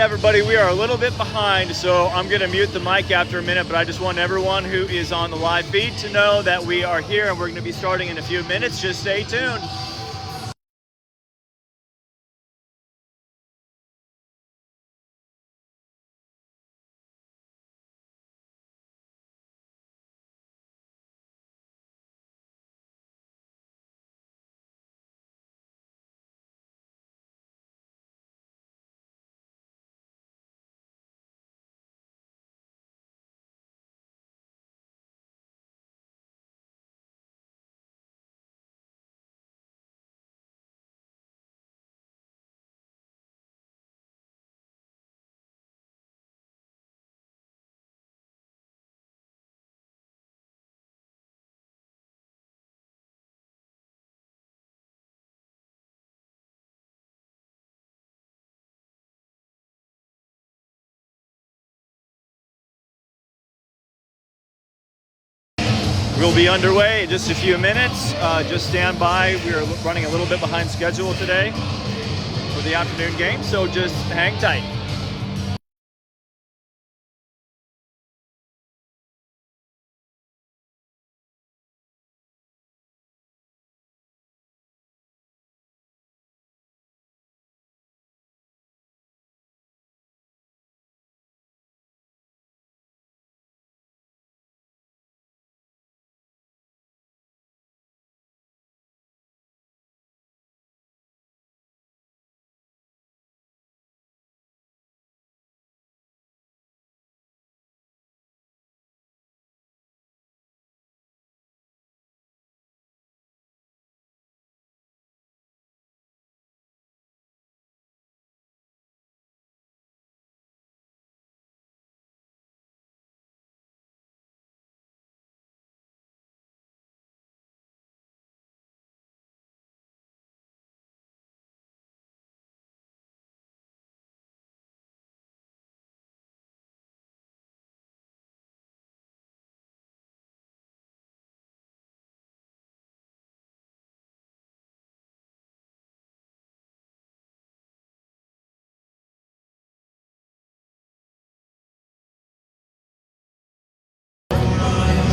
everybody, we are a little bit behind, so I'm going to mute the mic after a minute, but I just want everyone who is on the live feed to know that we are here and we're going to be starting in a few minutes. Just stay tuned. We'll be underway in just a few minutes. Just stand by. We are running a little bit behind schedule today for the afternoon game, so just hang tight.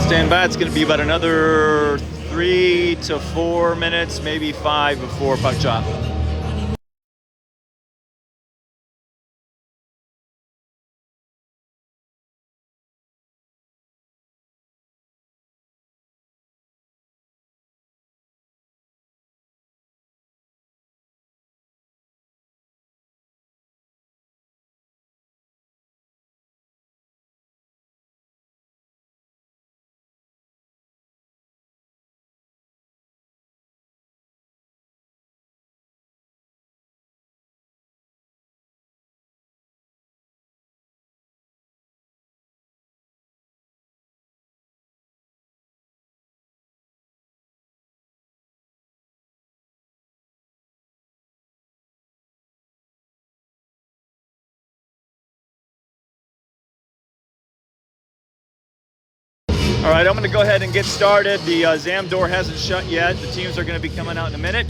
Stand by. It's going to be about another 3 to 4 minutes, maybe 5 before puck drop. All right, I'm going to go ahead and get started. The ZAM door hasn't shut yet. The teams are going to be coming out in a minute.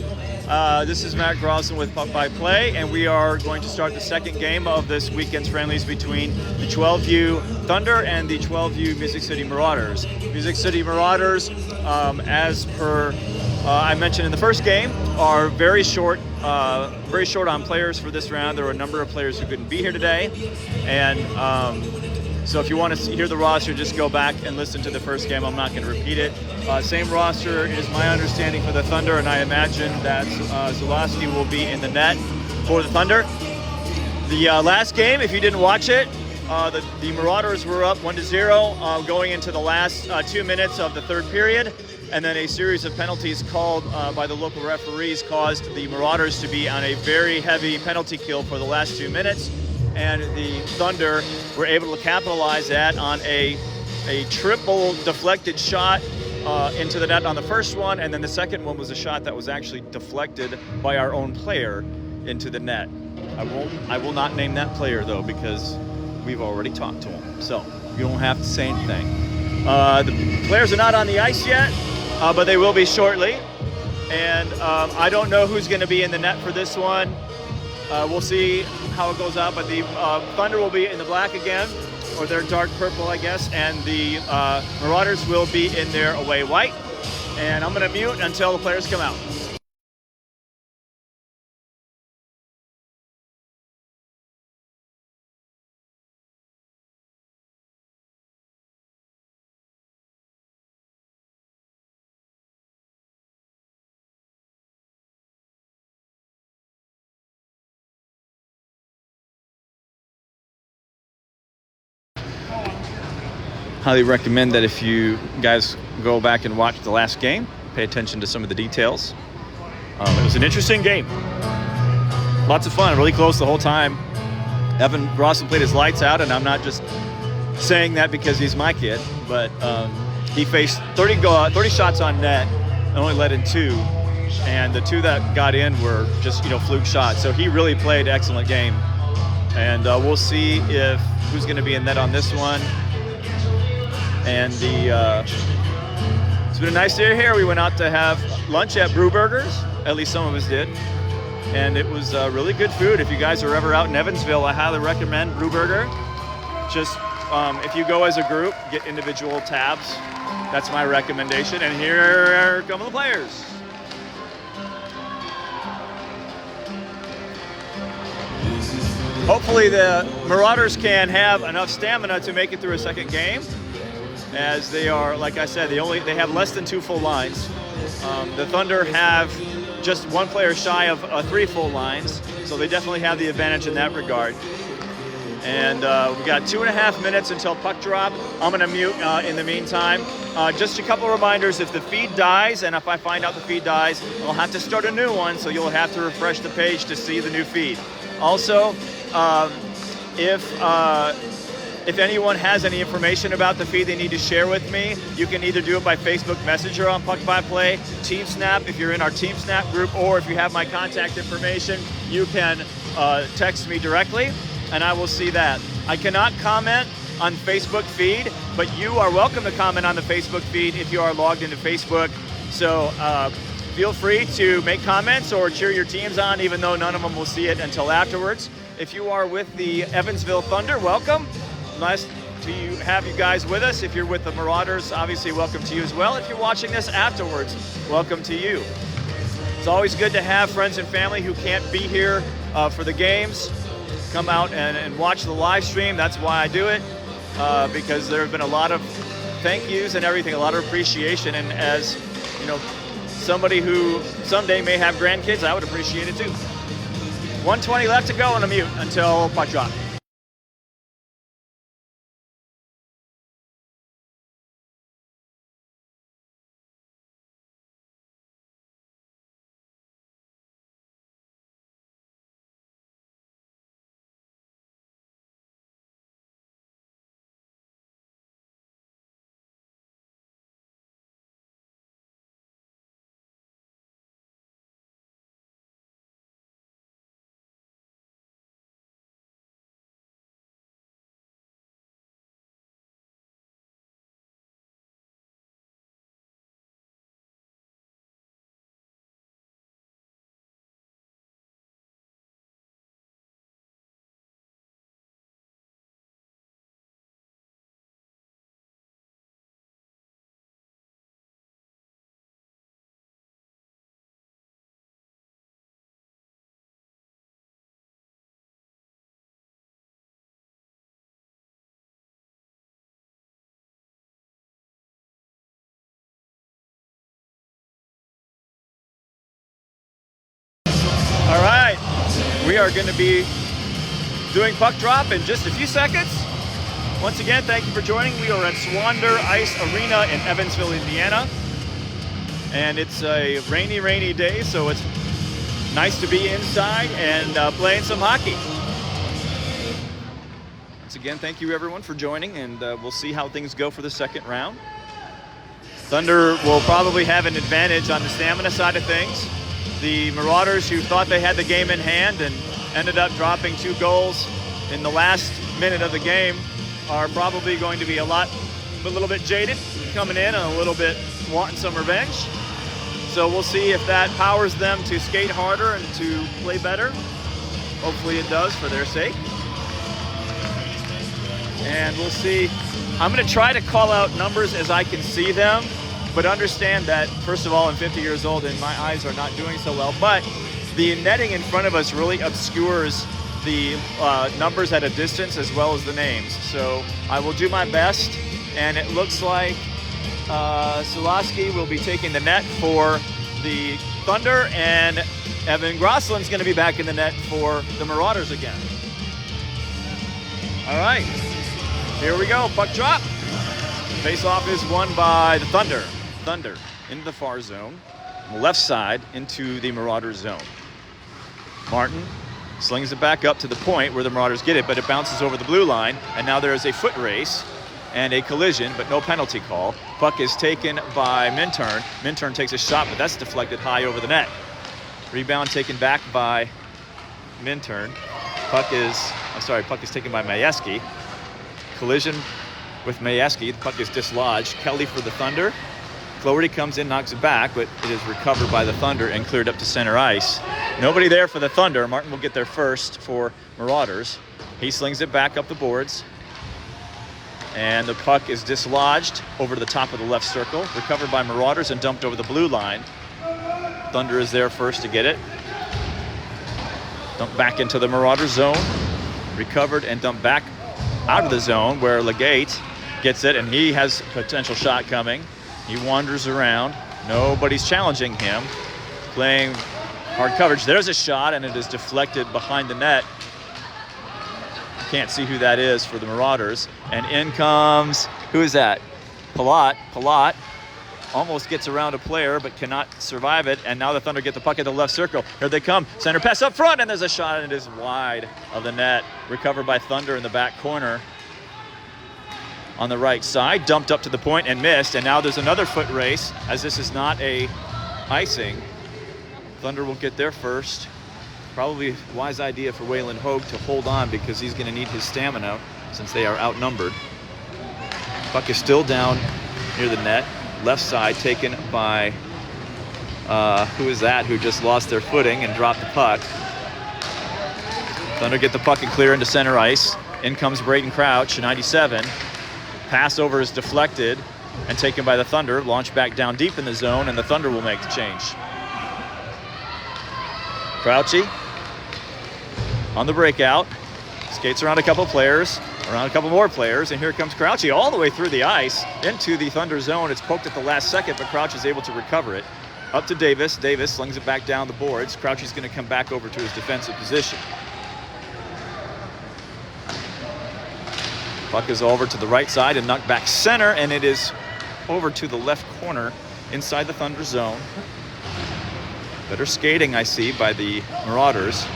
This is Matt Grosson with Puck by Play, and we are going to start the second game of this weekend's friendlies between the 12U Thunder and the 12U Music City Marauders. Music City Marauders, as per I mentioned in the first game, are very short on players for this round. There were a number of players who couldn't be here today, and so if you want to hear the roster, just go back and listen to the first game. I'm not going to repeat it. Same roster is my understanding for the Thunder, and I imagine that Zalowski will be in the net for the Thunder. The last game, if you didn't watch it, the Marauders were up 1-0 going into the last 2 minutes of the third period, and then a series of penalties called by the local referees caused the Marauders to be on a very heavy penalty kill for the last 2 minutes. And the Thunder were able to capitalize that on a triple deflected shot into the net on the first one, and then the second one was a shot that was actually deflected by our own player into the net. I will not name that player though, because we've already talked to him, so you don't have to say anything. The players are not on the ice yet, but they will be shortly, and I don't know who's going to be in the net for this one. We'll see how it goes out, but the Thunder will be in the black again, or their dark purple, I guess, and the Marauders will be in their away white. And I'm going to mute until the players come out. Highly recommend that if you guys go back and watch the last game, pay attention to some of the details. It was an interesting game. Lots of fun, really close the whole time. Evan Grosson played his lights out, and I'm not just saying that because he's my kid, but he faced 30 shots on net and only let in 2. And the 2 that got in were just, fluke shots. So he really played an excellent game. And we'll see who's going to be in net on this one. And it's been a nice day here. We went out to have lunch at Brewburgers, at least some of us did, and it was really good food. If you guys are ever out in Evansville, I highly recommend Brewburger. Just if you go as a group, get individual tabs. That's my recommendation. And here come the players. Hopefully the Marauders can have enough stamina to make it through a second game, as they are, like I said, they have less than 2 full lines. The Thunder have just 1 player shy of 3 full lines, so they definitely have the advantage in that regard. And we got 2.5 minutes until puck drop. I'm going to mute in the meantime. Just a couple reminders: if the feed dies, and if I find out the feed dies, I'll have to start a new one, so you'll have to refresh the page to see the new feed. Also, if anyone has any information about the feed they need to share with me, you can either do it by Facebook Messenger on Puck by Play, TeamSnap if you're in our TeamSnap group, or if you have my contact information, you can text me directly, and I will see that. I cannot comment on Facebook feed, but you are welcome to comment on the Facebook feed if you are logged into Facebook. So feel free to make comments or cheer your teams on, even though none of them will see it until afterwards. If you are with the Evansville Thunder, welcome. Nice to have you guys with us. If you're with the Marauders, obviously welcome to you as well. If you're watching this afterwards, welcome to you. It's always good to have friends and family who can't be here for the games come out and watch the live stream. That's why I do it, because there have been a lot of thank yous and everything, a lot of appreciation. And as somebody who someday may have grandkids, I would appreciate it too. 1:20 left to go on a mute until puck drop. All right, we are going to be doing puck drop in just a few seconds. Once again, thank you for joining. We are at Swander Ice Arena in Evansville, Indiana. And it's a rainy day, so it's nice to be inside and playing some hockey. Once again, thank you everyone for joining, and we'll see how things go for the second round. Thunder will probably have an advantage on the stamina side of things. The Marauders, who thought they had the game in hand and ended up dropping 2 goals in the last minute of the game, are probably going to be a little bit jaded coming in and a little bit wanting some revenge. So we'll see if that powers them to skate harder and to play better. Hopefully it does for their sake. And we'll see. I'm going to try to call out numbers as I can see them, but understand that, first of all, I'm 50 years old and my eyes are not doing so well, but the netting in front of us really obscures the numbers at a distance as well as the names. So I will do my best, and it looks like Sulaski will be taking the net for the Thunder, and Evan Groslin's going to be back in the net for the Marauders again. All right, here we go, puck drop. Face-off is won by the Thunder. Thunder into the far zone, left side into the Marauders zone. Martin slings it back up to the point where the Marauders get it, but it bounces over the blue line, and now there is a foot race and a collision, but no penalty call. Puck is taken by Minturn. Minturn takes a shot, but that's deflected high over the net. Rebound taken back by Minturn. Puck is taken by Majewski. Collision with Majewski. The puck is dislodged. Kelly for the Thunder. Flaherty comes in, knocks it back, but it is recovered by the Thunder and cleared up to center ice. Nobody there for the Thunder. Martin will get there first for Marauders. He slings it back up the boards. And the puck is dislodged over to the top of the left circle, recovered by Marauders and dumped over the blue line. Thunder is there first to get it. Dumped back into the Marauders zone. Recovered and dumped back out of the zone where Legate gets it, and he has a potential shot coming. He wanders around. Nobody's challenging him. Playing hard coverage. There's a shot, and it is deflected behind the net. Can't see who that is for the Marauders. And in comes, who is that? Palat. Palat almost gets around a player, but cannot survive it. And now the Thunder get the puck at the left circle. Here they come. Center pass up front, and there's a shot, and it is wide of the net. Recovered by Thunder in the back corner. On the right side, dumped up to the point and missed. And now there's another foot race, as this is not a icing. Thunder will get there first. Probably a wise idea for Waylon Hogue to hold on, because he's going to need his stamina since they are outnumbered. Puck is still down near the net. Left side taken by, who is that, who just lost their footing and dropped the puck. Thunder get the puck and clear into center ice. In comes Braden Crouch, 97. Pass over is deflected and taken by the Thunder. Launch back down deep in the zone, and the Thunder will make the change. Crouchy on the breakout. Skates around a couple players, around a couple more players, and here comes Crouchy all the way through the ice into the Thunder zone. It's poked at the last second, but Crouch is able to recover it. Up to Davis. Davis slings it back down the boards. Crouchy's going to come back over to his defensive position. Puck is over to the right side and knocked back center, and it is over to the left corner inside the Thunder zone. Better skating, I see, by the Marauders.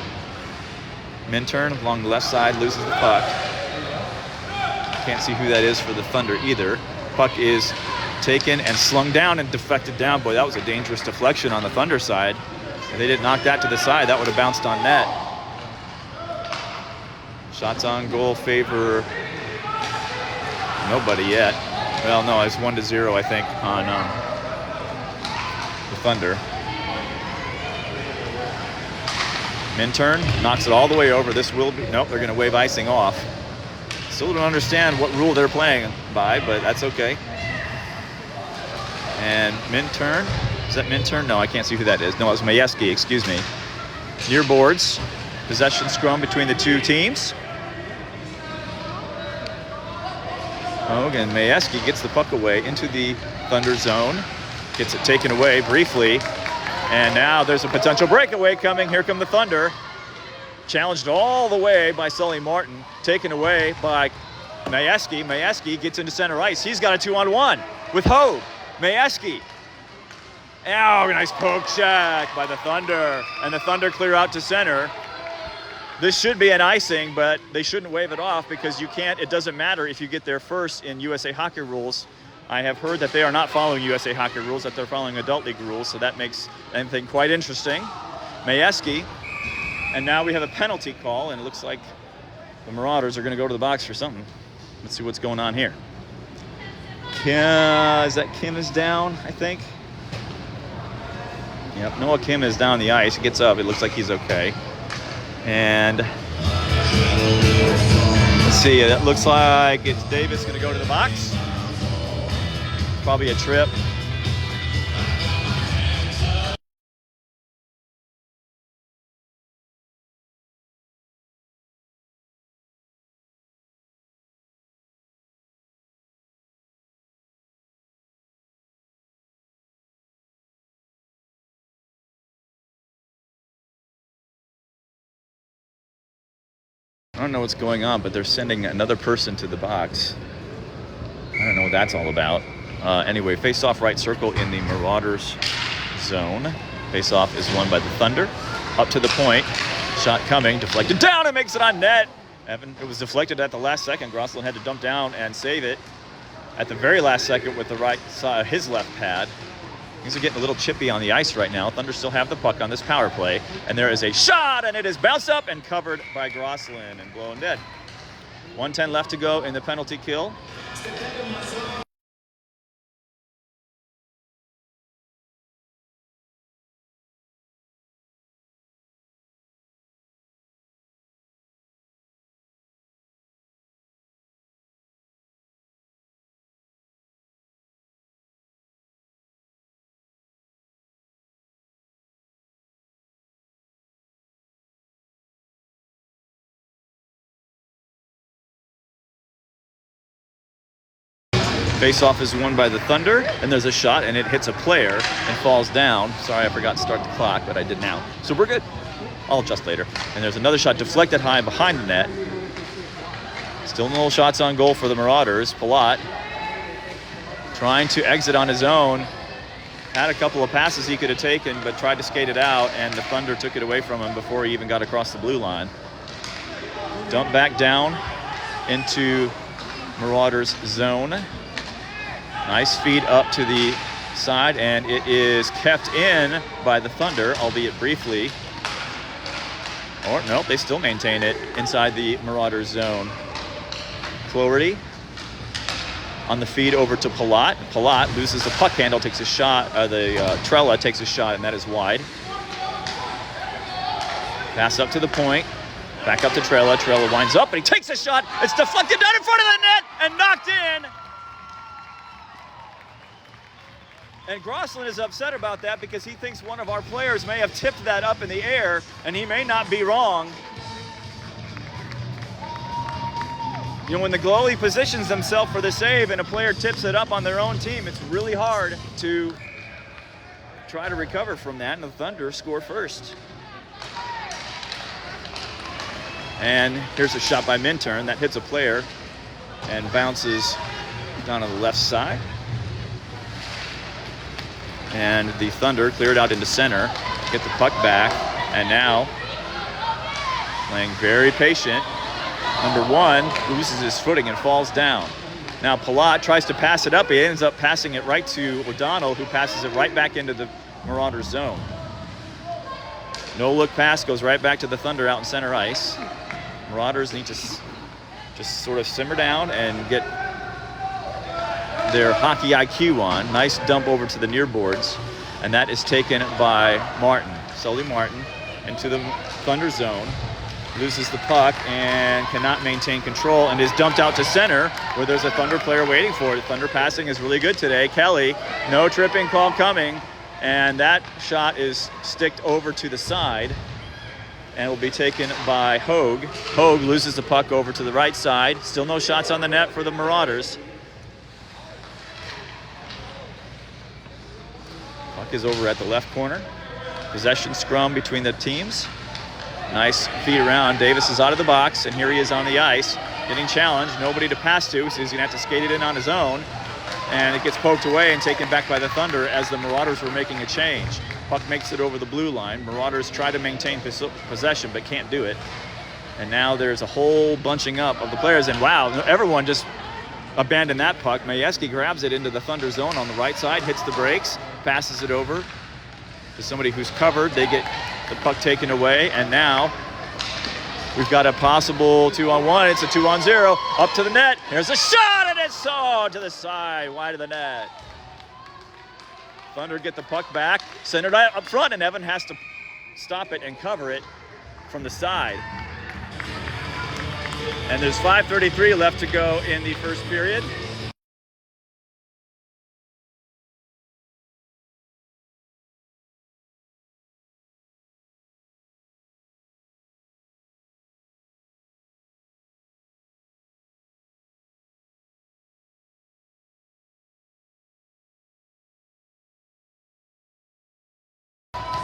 Minturn along the left side loses the puck. Can't see who that is for the Thunder either. Puck is taken and slung down and deflected down. Boy, that was a dangerous deflection on the Thunder side. If they didn't knock that to the side, that would have bounced on net. Shots on goal favor nobody yet. Well, no, it's 1-0, I think, on the Thunder. Minturn knocks it all the way over. This will be, nope, they're going to wave icing off. Still don't understand what rule they're playing by, but that's okay. And Minturn, is that Minturn? No, I can't see who that is. No, it was Majewski, excuse me. Near boards, possession scrum between the two teams. And Majewski gets the puck away into the Thunder zone. Gets it taken away briefly. And now there's a potential breakaway coming. Here come the Thunder. Challenged all the way by Sully Martin. Taken away by Majewski. Majewski gets into center ice. He's got a 2-on-1 with Hogue. Majewski. Oh, nice poke check by the Thunder. And the Thunder clear out to center. This should be an icing, but they shouldn't wave it off, because you can't, it doesn't matter if you get there first in USA Hockey rules. I have heard that they are not following USA Hockey rules, that they're following Adult League rules, so that makes anything quite interesting. Majewski, and now we have a penalty call, and it looks like the Marauders are going to go to the box for something. Let's see what's going on here. Kim is down, I think. Yep, Noah Kim is down the ice. He gets up. It looks like he's okay. And let's see, it looks like it's Davis going to go to the box. Probably a trip. I don't know what's going on, but they're sending another person to the box. I don't know what that's all about. Anyway, face-off right circle in the Marauders zone. Face-off is won by the Thunder. Up to the point. Shot coming, deflected down and makes it on net. It was deflected at the last second. Grosselin had to dump down and save it at the very last second with the right side, his left pad. Things are getting a little chippy on the ice right now. Thunder still have the puck on this power play. And there is a shot, and it is bounced up and covered by Grosselin and blown dead. 1:10 left to go in the penalty kill. Face-off is won by the Thunder, and there's a shot, and it hits a player and falls down. Sorry, I forgot to start the clock, but I did now. So we're good. I'll adjust later. And there's another shot deflected high behind the net. Still no shots on goal for the Marauders. Palat trying to exit on his own. Had a couple of passes he could have taken, but tried to skate it out, and the Thunder took it away from him before he even got across the blue line. Dump back down into Marauders zone. Nice feed up to the side, and it is kept in by the Thunder, albeit briefly. Or, nope, they still maintain it inside the Marauders zone. Cloherty on the feed over to Palat. Palat loses the puck handle, takes a shot. Trella takes a shot, and that is wide. Pass up to the point. Back up to Trella. Trella winds up, and he takes a shot. It's deflected down in front of the net and knocked in. And Grosselin is upset about that because he thinks one of our players may have tipped that up in the air, and he may not be wrong. You know, when the goalie positions himself for the save and a player tips it up on their own team, it's really hard to try to recover from that, and the Thunder score first. And here's a shot by Minturn that hits a player and bounces down on the left side. And the Thunder cleared out into center, get the puck back, and now playing very patient. Number one loses his footing and falls down. Now Palat tries to pass it up. He ends up passing it right to O'Donnell, who passes it right back into the Marauders zone. No look pass goes right back to the Thunder out in center ice. Marauders need to just sort of simmer down and get their hockey IQ on. Nice dump over to the near boards, and that is taken by Martin. Sully Martin into the Thunder zone, loses the puck and cannot maintain control, and is dumped out to center where there's a Thunder player waiting for it. Thunder passing is really good today. Kelly, no tripping call coming, and that shot is sticked over to the side and will be taken by Hogue. Hogue loses the puck over to the right side. Still no shots on the net for the Marauders. Puck is over at the left corner. Possession scrum between the teams. Nice feed around. Davis is out of the box, and here he is on the ice, getting challenged. Nobody to pass to, so he's going to have to skate it in on his own. And it gets poked away and taken back by the Thunder as the Marauders were making a change. Puck makes it over the blue line. Marauders try to maintain possession, but can't do it. And now there's a whole bunching up of the players, and wow, everyone just abandoned that puck. Majewski grabs it into the Thunder zone on the right side, hits the brakes, passes it over to somebody who's covered. They get the puck taken away, and now we've got a possible 2-on-1. It's a 2-on-0 up to the net. Here's a shot, and it's to the side, wide of the net. Thunder get the puck back, centered up front, and Evan has to stop it and cover it from the side. And there's 5:33 left to go in the first period.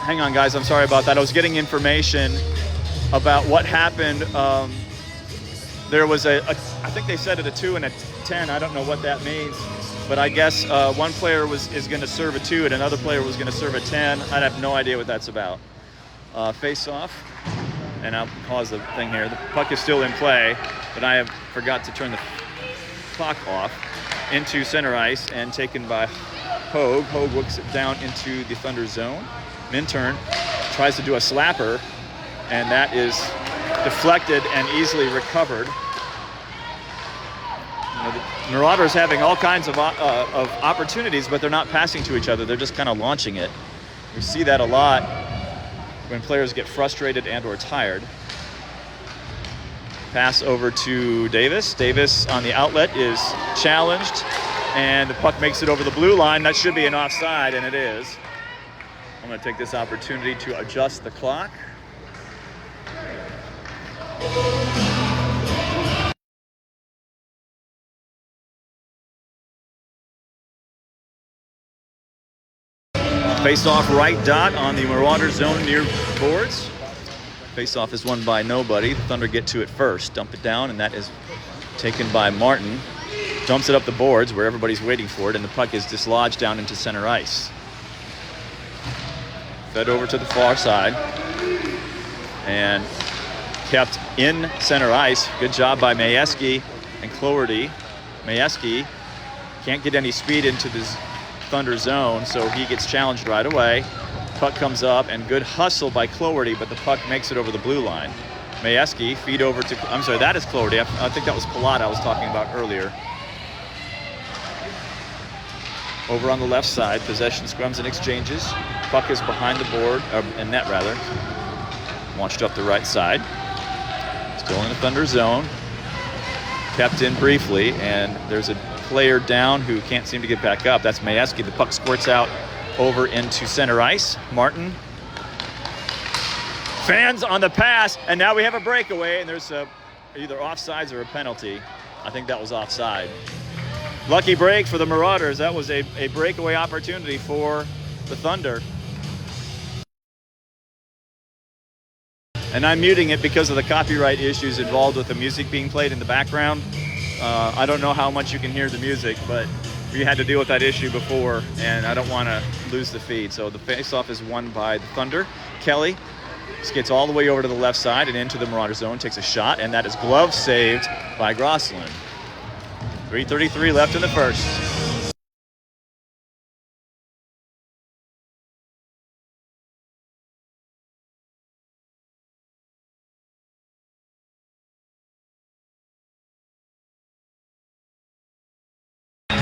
Hang on, guys, I'm sorry about that. I was getting information about what happened. There was I think they said it a 2 and a 10. I don't know what that means, but I guess one player is going to serve a 2 and another player was going to serve a 10. I have no idea what that's about. Face off, and I'll pause the thing here. The puck is still in play, but I have forgot to turn the clock off. Into center ice and taken by Hogue. Hogue works it down into the Thunder zone. Minturn tries to do a slapper, and that is deflected and easily recovered. The Marauders having all kinds of opportunities, but they're not passing to each other. They're just kind of launching it. We see that a lot when players get frustrated and or tired. Pass over to Davis. Davis on the outlet is challenged, and the puck makes it over the blue line. That should be an offside, and it is. I'm going to take this opportunity to adjust the clock. Face off right dot on the Marauders zone near boards. Face off is won by nobody. The Thunder get to it first. Dump it down, and that is taken by Martin. Dumps it up the boards where everybody's waiting for it, and the puck is dislodged down into center ice. Fed over to the far side and kept in center ice. Good job by Majewski and Cloherty. Majewski can't get any speed into this Thunder zone, so he gets challenged right away. Puck comes up, and good hustle by Cloherty, but the puck makes it over the blue line. Majewski feed over to, I'm sorry, that is Cloherty. I think that was Palat I was talking about earlier. Over on the left side, possession scrums and exchanges. Puck is behind the board, and net rather. Launched up the right side. Still in the Thunder zone. Kept in briefly, and there's a player down who can't seem to get back up. That's Majewski. The puck squirts out over into center ice. Martin. Fans on the pass, and now we have a breakaway, and there's either offsides or a penalty. I think that was offside. Lucky break for the Marauders. That was a breakaway opportunity for the Thunder. And I'm muting it because of the copyright issues involved with the music being played in the background. I don't know how much you can hear the music, but we had to deal with that issue before, and I don't want to lose the feed. So the face-off is won by the Thunder. Kelly skates all the way over to the left side and into the Marauder zone, takes a shot, and that is glove saved by Grosslin. 3:33 left in the first.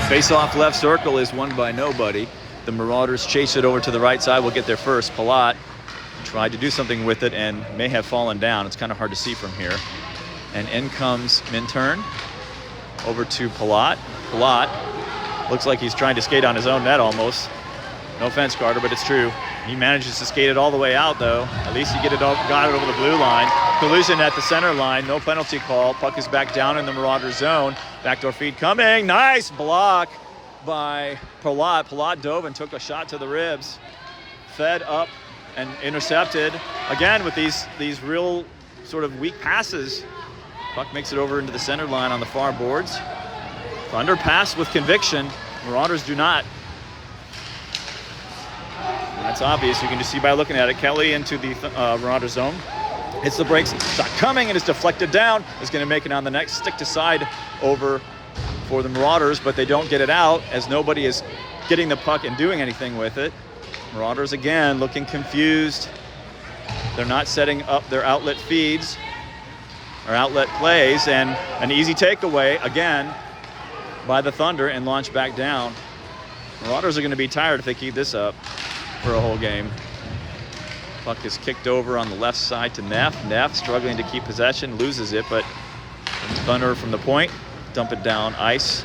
Face-off left circle is won by nobody. The Marauders chase it over to the right side. Will get there first. Palat tried to do something with it and may have fallen down. It's kind of hard to see from here. And in comes Minturn. Over to Palat. Palat looks like he's trying to skate on his own net almost. No offense, Carter, but it's true. He manages to skate it all the way out, though. At least he got it over the blue line. Collision at the center line. No penalty call. Puck is back down in the Marauder zone. Backdoor feed coming. Nice block by Palat. Palat dove and took a shot to the ribs. Fed up and intercepted. Again, with these real sort of weak passes. Puck makes it over into the center line on the far boards. Thunder pass with conviction. Marauders do not. And that's obvious. You can just see by looking at it. Kelly into the Marauder zone. Hits the brakes. Shot coming and is deflected down. Is going to make it on the next stick to side over for the Marauders, but they don't get it out as nobody is getting the puck and doing anything with it. Marauders again looking confused. They're not setting up their outlet feeds or outlet plays, and an easy takeaway again by the Thunder and launch back down. Marauders are going to be tired if they keep this up for a whole game. Puck is kicked over on the left side to Neff. Neff struggling to keep possession, loses it, but Thunder from the point, dump it down ice,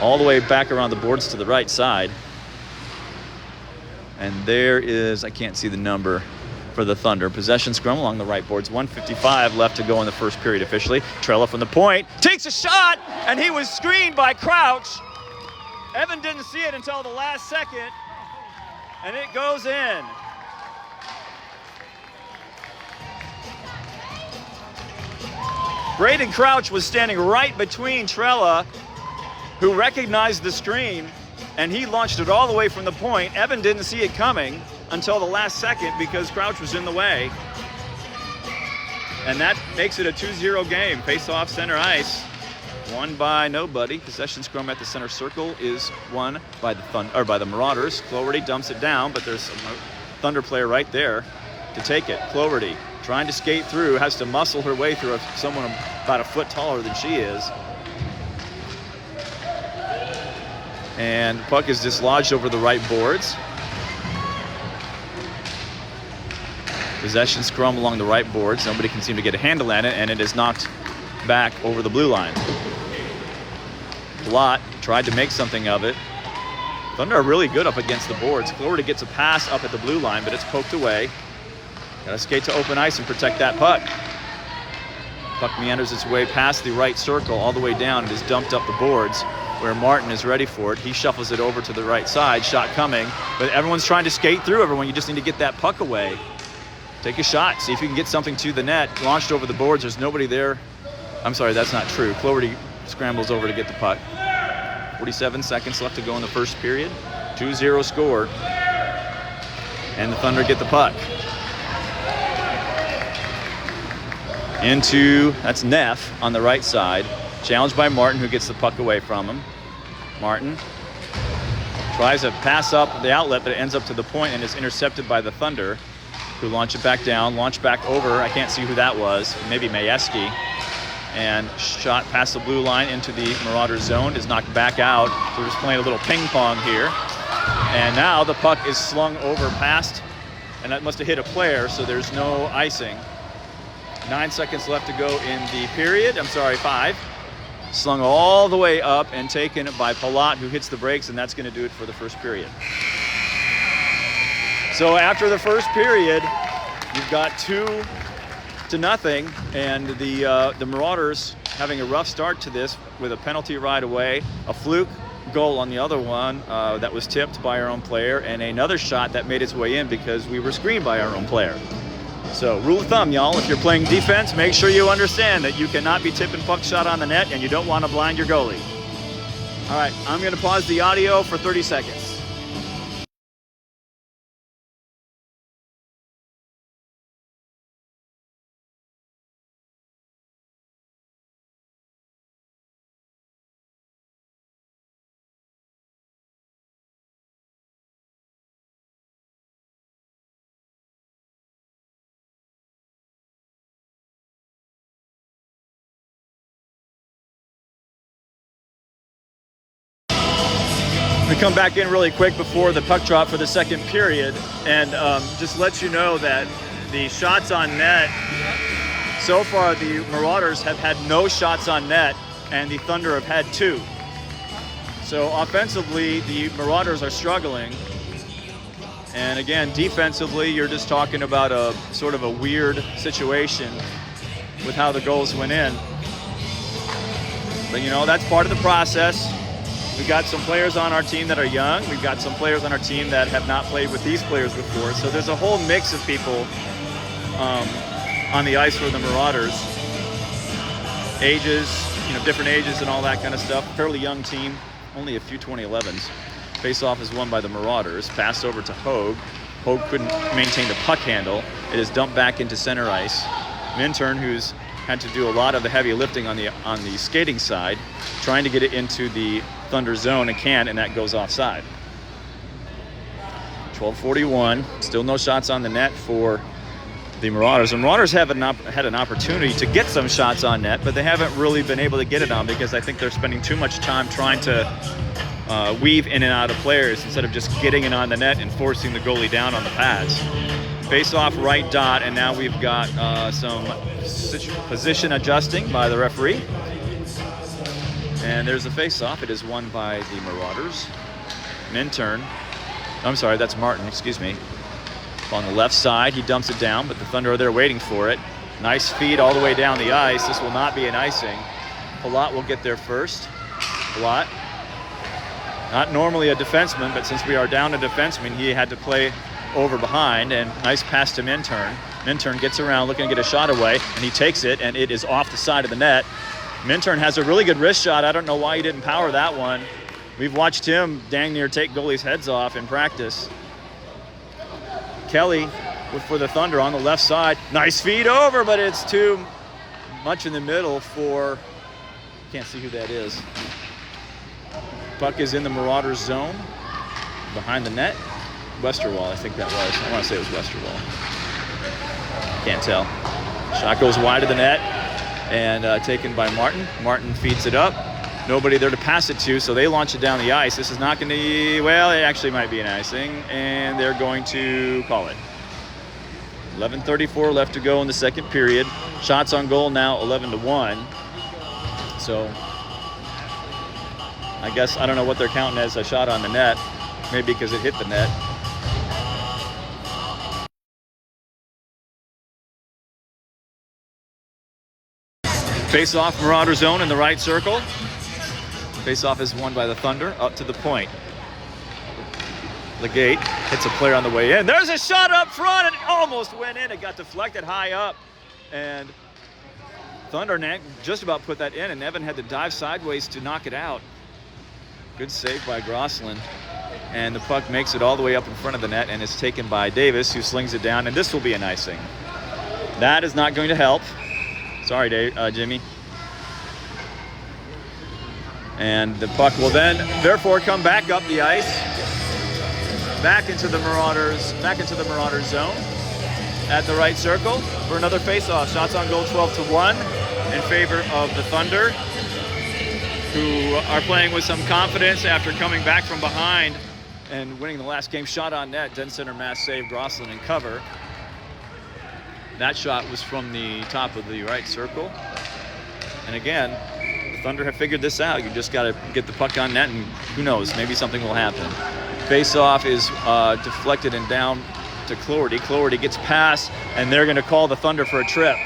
all the way back around the boards to the right side. And there is, I can't see the number for the Thunder. Possession scrum along the right boards. 1:55 left to go in the first period officially. Trella from the point, takes a shot, and he was screened by Crouch. Evan didn't see it until the last second, and it goes in. Braden Crouch was standing right between Trella, who recognized the screen, and he launched it all the way from the point. Evan didn't see it coming until the last second because Crouch was in the way. And that makes it a 2-0 game. Face-off center ice, won by nobody. Possession scrum at the center circle is won by the Marauders. Cloverty dumps it down, but there's a Thunder player right there to take it. Cloverty trying to skate through, has to muscle her way through someone about a foot taller than she is. And puck is dislodged over the right boards. Possession scrum along the right boards. Nobody can seem to get a handle on it, and it is knocked back over the blue line. Blott tried to make something of it. Thunder are really good up against the boards. Cloverty gets a pass up at the blue line, but it's poked away. Gotta skate to open ice and protect that puck. Puck meanders its way past the right circle all the way down and is dumped up the boards where Martin is ready for it. He shuffles it over to the right side, shot coming, but everyone's trying to skate through everyone. You just need to get that puck away. Take a shot, see if you can get something to the net. Launched over the boards, there's nobody there. I'm sorry, that's not true. Cloverty scrambles over to get the puck. 47 seconds left to go in the first period. 2-0 score. And the Thunder get the puck. That's Neff on the right side. Challenged by Martin, who gets the puck away from him. Martin tries to pass up the outlet, but it ends up to the point and is intercepted by the Thunder, who launch it back down, launch back over. I can't see who that was, maybe Majewski. And shot past the blue line into the Marauders zone, is knocked back out. We're just playing a little ping pong here. And now the puck is slung over past, and that must have hit a player, so there's no icing. 9 seconds left to go in the period. 5. Slung all the way up and taken by Palat, who hits the brakes, and that's going to do it for the first period. So after the first period, you've got 2-0, and the Marauders having a rough start to this with a penalty right away, a fluke goal on the other one that was tipped by our own player, and another shot that made its way in because we were screened by our own player. So rule of thumb, y'all, if you're playing defense, make sure you understand that you cannot be tipping puck shot on the net, and you don't want to blind your goalie. All right, I'm going to pause the audio for 30 seconds. We come back in really quick before the puck drop for the second period, and just let you know that the shots on net, so far the Marauders have had no shots on net, and the Thunder have had 2. So offensively, the Marauders are struggling. And again, defensively, you're just talking about a sort of a weird situation with how the goals went in. But you know, that's part of the process. We've got some players on our team that are young. We've got some players on our team that have not played with these players before. So there's a whole mix of people on the ice for the Marauders. Ages, different ages and all that kind of stuff. Fairly young team, only a few 2011s. Face-off is won by the Marauders. Passed over to Hogue. Hogue couldn't maintain the puck handle. It is dumped back into center ice. Minturn, who's had to do a lot of the heavy lifting on the skating side, trying to get it into the Thunder zone and that goes offside. 12:41, still no shots on the net for the Marauders. The Marauders have had an opportunity to get some shots on net, but they haven't really been able to get it on because I think they're spending too much time trying to weave in and out of players instead of just getting it on the net and forcing the goalie down on the pads. Face off right dot, and now we've got some position adjusting by the referee. And there's a face off. It is won by the Marauders. Minturn. I'm sorry, that's Martin, excuse me. On the left side, he dumps it down, but the Thunder are there waiting for it. Nice feed all the way down the ice. This will not be an icing. Palat will get there first. Palat, not normally a defenseman, but since we are down a defenseman, he had to play over behind, and nice pass to Minturn. Minturn gets around looking to get a shot away, and he takes it, and it is off the side of the net. Minturn has a really good wrist shot. I don't know why he didn't power that one. We've watched him dang near take goalies' heads off in practice. Kelly for the Thunder on the left side. Nice feed over, but it's too much in the middle for, can't see who that is. Puck is in the Marauders zone, behind the net. Westerwall, I think that was. I want to say it was Westerwall. Can't tell. Shot goes wide of the net and taken by Martin. Martin feeds it up. Nobody there to pass it to, so they launch it down the ice. This is not going to be, well, it actually might be an icing, and they're going to call it. 11:34 left to go in the second period. Shots on goal now 11-1. So I guess, I don't know what they're counting as a shot on the net. Maybe because it hit the net. Face-off, Marauder zone in the right circle. Face-off is won by the Thunder, up to the point. Legate hits a player on the way in. There's a shot up front, and it almost went in. It got deflected high up, and Thunder just about put that in, and Evan had to dive sideways to knock it out. Good save by Grosslin, and the puck makes it all the way up in front of the net, and is taken by Davis, who slings it down, and this will be an icing. That is not going to help. Sorry, Jimmy. And the puck will then, therefore, come back up the ice, back into the Marauders zone at the right circle for another face-off. Shots on goal 12-1 in favor of the Thunder, who are playing with some confidence after coming back from behind and winning the last game. Shot on net, dead center mass save, Grosslin in cover. That shot was from the top of the right circle. And again, the Thunder have figured this out. You just got to get the puck on net, and who knows, maybe something will happen. Face-off is deflected and down to Cloherty. Cloherty gets past, and they're going to call the Thunder for a trip.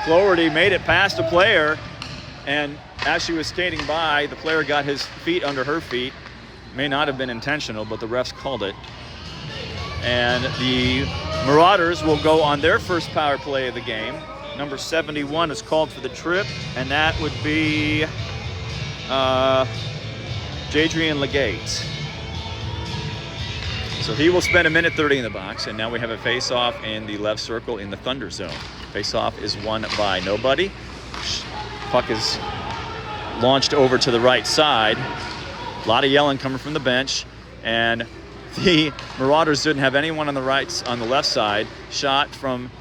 Cloherty made it past a player, and as she was skating by, the player got his feet under her feet. May not have been intentional, but the refs called it. And the Marauders will go on their first power play of the game. Number 71 is called for the trip, and that would be Jadrian Legate. So he will spend 1:30 in the box, and now we have a face-off in the left circle in the Thunder zone. Face-off is won by nobody. Puck is launched over to the right side. A lot of yelling coming from the bench, and the Marauders didn't have anyone on the left side. Shot from,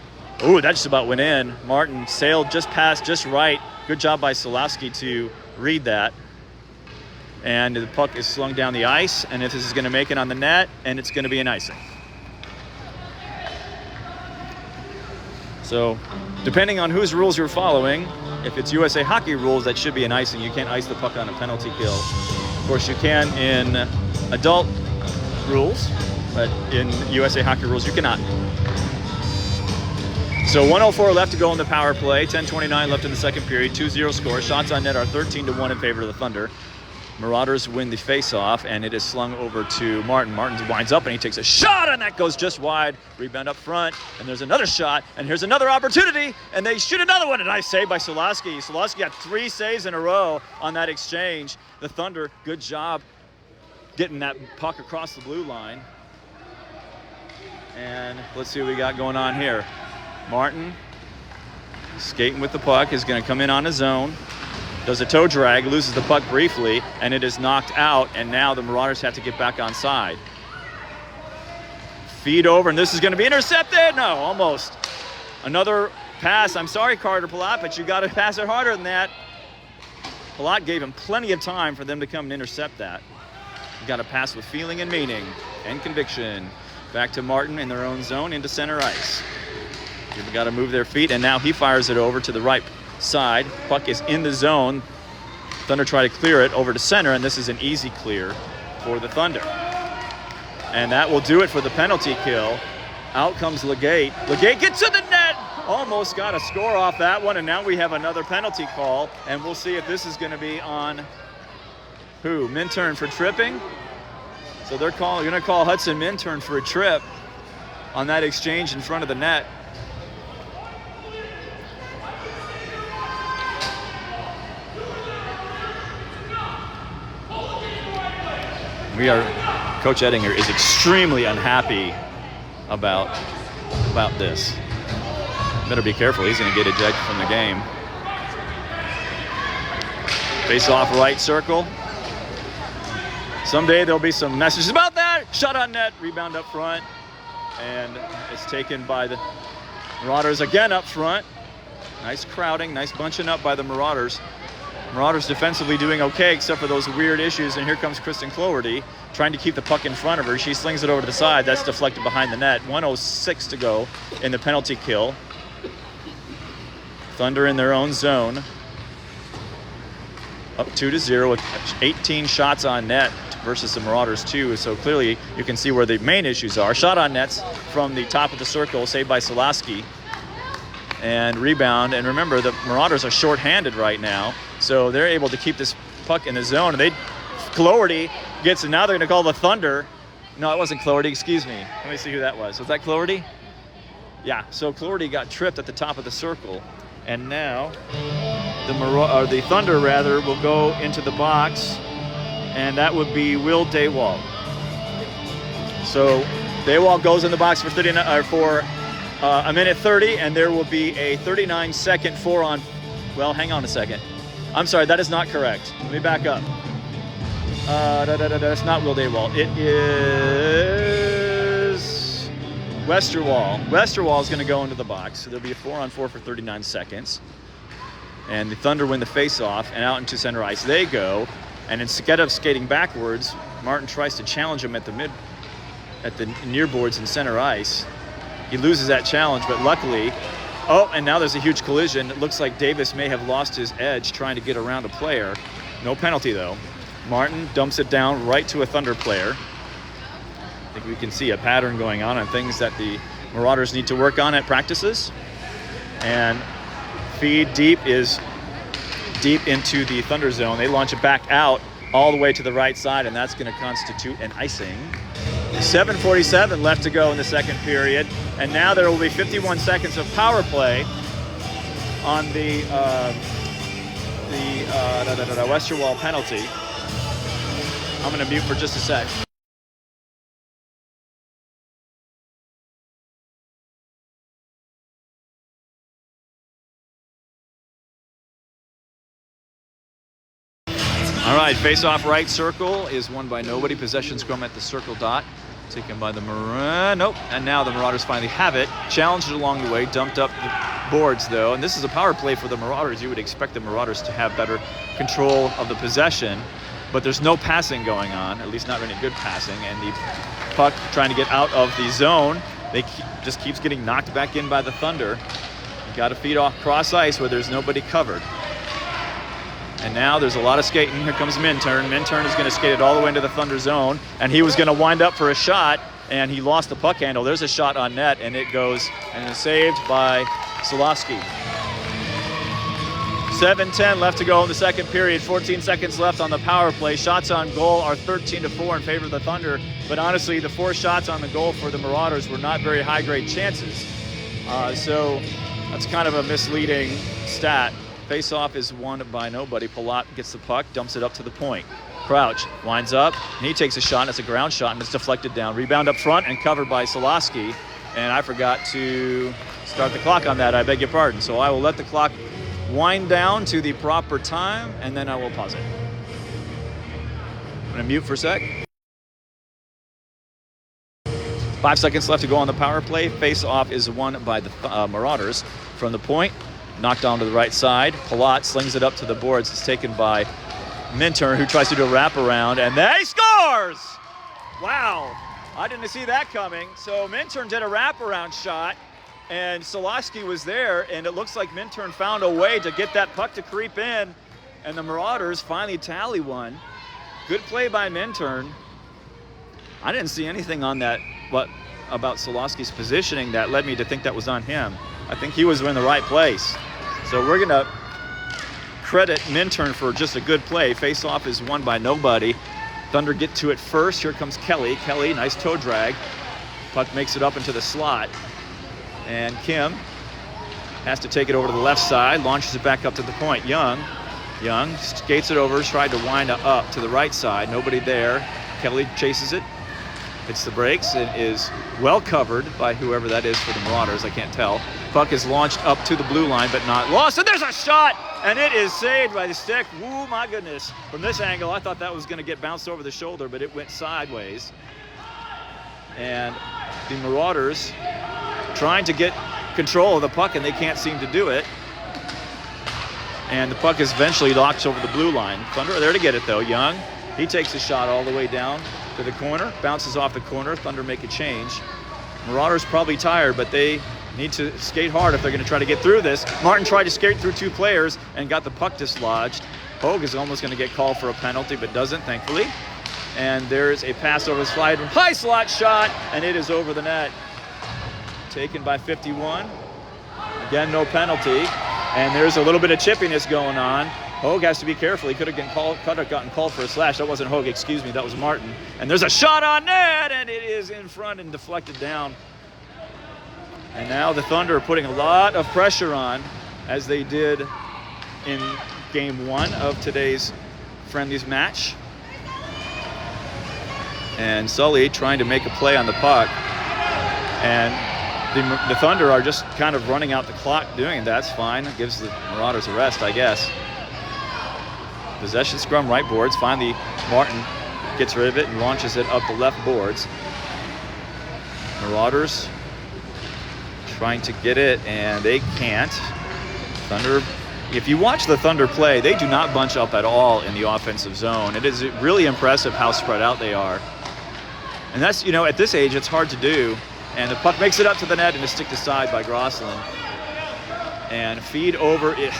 ooh, that just about went in. Martin sailed just past, just right. Good job by Solowski to read that. And the puck is slung down the ice, and if this is going to make it on the net, and it's going to be an icing. So, depending on whose rules you're following, if it's USA Hockey rules, that should be an icing. You can't ice the puck on a penalty kill. Of course, you can in adult rules, but in USA Hockey rules, you cannot. So 1:04 left to go in the power play. 10:29 left in the second period. 2-0 score. Shots on net are 13-1 in favor of the Thunder. Marauders win the face-off, and it is slung over to Martin. Martin winds up, and he takes a shot, and that goes just wide. Rebound up front, and there's another shot, and here's another opportunity, and they shoot another one. A nice save by Solowski. Solowski got 3 saves in a row on that exchange. The Thunder, good job getting that puck across the blue line. And let's see what we got going on here. Martin, skating with the puck, is going to come in on his own. Does a toe drag, loses the puck briefly, and it is knocked out, and now the Marauders have to get back on side. Feed over, and this is going to be intercepted. No, almost. Another pass. I'm sorry, Carter Palat, but you got to pass it harder than that. Palat gave him plenty of time for them to come and intercept that. You got to pass with feeling and meaning and conviction. Back to Martin in their own zone into center ice. They've got to move their feet, and now he fires it over to the right side. Puck is in the zone. Thunder try to clear it over to center, and this is an easy clear for the Thunder. And that will do it for the penalty kill. Out comes Legate. Legate gets to the net. Almost got a score off that one, and now we have another penalty call, and we'll see if this is going to be on who? Minturn for tripping. So they're going to call Hudson Minturn for a trip on that exchange in front of the net. Coach Ettinger is extremely unhappy about this. Better be careful, he's going to get ejected from the game. Face off right circle. Someday there'll be some messages about that. Shot on net, rebound up front. And it's taken by the Marauders again up front. Nice crowding, nice bunching up by the Marauders. Marauders defensively doing okay except for those weird issues, and here comes Kristen Cloherty trying to keep the puck in front of her. She slings it over to the side. That's deflected behind the net. 1:06 to go in the penalty kill. Thunder in their own zone. Up 2-0 with 18 shots on net versus the Marauders 2. So clearly you can see where the main issues are. Shot on nets from the top of the circle, saved by Solaski. And rebound, and remember the Marauders are shorthanded right now, so they're able to keep this puck in the zone. And Cloherty gets it. Now they're going to call the Thunder. No, it wasn't Cloherty, excuse me. Let me see who that was. Was that Cloherty? Yeah, so Cloherty got tripped at the top of the circle, and now the Thunder will go into the box, and that would be Will Daywall. So Daywall goes in the box for a minute 30, and there will be a 39-second well, hang on a second. I'm sorry, that is not correct. Let me back up. It's not Will Daywall. It is Westerwall. Westerwall is going to go into the box. So there'll be a 4-on-4 for 39 seconds. And the Thunder win the face-off, and out into center ice they go. And instead of skating backwards, Martin tries to challenge him at the near boards in center ice. He loses that challenge, but luckily, and now there's a huge collision. It looks like Davis may have lost his edge trying to get around a player. No penalty, though. Martin dumps it down right to a Thunder player. I think we can see a pattern going on and things that the Marauders need to work on at practices. And feed deep is deep into the Thunder zone. They launch it back out all the way to the right side, and that's going to constitute an icing. 7:47 left to go in the second period, and now there will be 51 seconds of power play on the Westerwall penalty. I'm going to mute for just a sec. All right, face-off right circle is won by nobody. Possession scrum at the circle dot. Taken by the Nope. And now the Marauders finally have it. Challenged it along the way. Dumped up the boards, though. And this is a power play for the Marauders. You would expect the Marauders to have better control of the possession. But there's no passing going on, at least not really good passing. And the puck trying to get out of the zone. Just keeps getting knocked back in by the Thunder. Got to feed off cross ice where there's nobody covered. And now there's a lot of skating. Here comes Minturn. Minturn is going to skate it all the way into the Thunder zone. And he was going to wind up for a shot, and he lost the puck handle. There's a shot on net, and it goes and is saved by Solaski. 7:10 left to go in the second period. 14 seconds left on the power play. Shots on goal are 13-4 in favor of the Thunder. But honestly, the 4 shots on the goal for the Marauders were not very high-grade chances. So that's kind of a misleading stat. Face-off is won by nobody. Palat gets the puck, dumps it up to the point. Crouch winds up, and he takes a shot. It's a ground shot, and it's deflected down. Rebound up front and covered by Solaski. And I forgot to start the clock on that. I beg your pardon. So I will let the clock wind down to the proper time, and then I will pause it. I'm going to mute for a sec. 5 seconds left to go on the power play. Face-off is won by the Marauders from the point. Knocked on to the right side. Palat slings it up to the boards. It's taken by Minturn, who tries to do a wraparound, and then he scores! Wow. I didn't see that coming. So Minturn did a wraparound shot, and Solosky was there, and it looks like Minturn found a way to get that puck to creep in, and the Marauders finally tally one. Good play by Minturn. I didn't see anything on that about Solosky's positioning that led me to think that was on him. I think he was in the right place. So we're going to credit Minturn for just a good play. Face-off is won by nobody. Thunder get to it first. Here comes Kelly. Kelly, nice toe drag. Puck makes it up into the slot. And Kim has to take it over to the left side, launches it back up to the point. Young skates it over, tried to wind it up to the right side. Nobody there. Kelly chases it, hits the brakes, and is well covered by whoever that is for the Marauders. I can't tell. Puck is launched up to the blue line, but not lost. And there's a shot, and it is saved by the stick. Woo, my goodness. From this angle, I thought that was going to get bounced over the shoulder, but it went sideways. And the Marauders trying to get control of the puck, and they can't seem to do it. And the puck is eventually locked over the blue line. Thunder are there to get it, though. Young, he takes a shot all the way down to the corner, bounces off the corner. Thunder make a change. Marauders probably tired, but they need to skate hard if they're going to try to get through this. Martin tried to skate through two players and got the puck dislodged. Hogue is almost going to get called for a penalty, but doesn't, thankfully. And there's a pass over the slide, high slot shot, and it is over the net. Taken by 51. Again, no penalty. And there's a little bit of chippiness going on. Hogue has to be careful. He could have gotten called for a slash. That wasn't Hogue, excuse me, that was Martin. And there's a shot on net, and it is in front and deflected down. And now the Thunder are putting a lot of pressure on, as they did in game one of today's friendlies match. And Sully trying to make a play on the puck. And the Thunder are just kind of running out the clock doing it. That's fine. It gives the Marauders a rest, I guess. Possession scrum, right boards. Finally, Martin gets rid of it and launches it up the left boards. Marauders trying to get it, and they can't. Thunder, if you watch the Thunder play, they do not bunch up at all in the offensive zone. It is really impressive how spread out they are. And that's, you know, at this age, it's hard to do. And the puck makes it up to the net and is sticked aside by Grosselin. And feed over it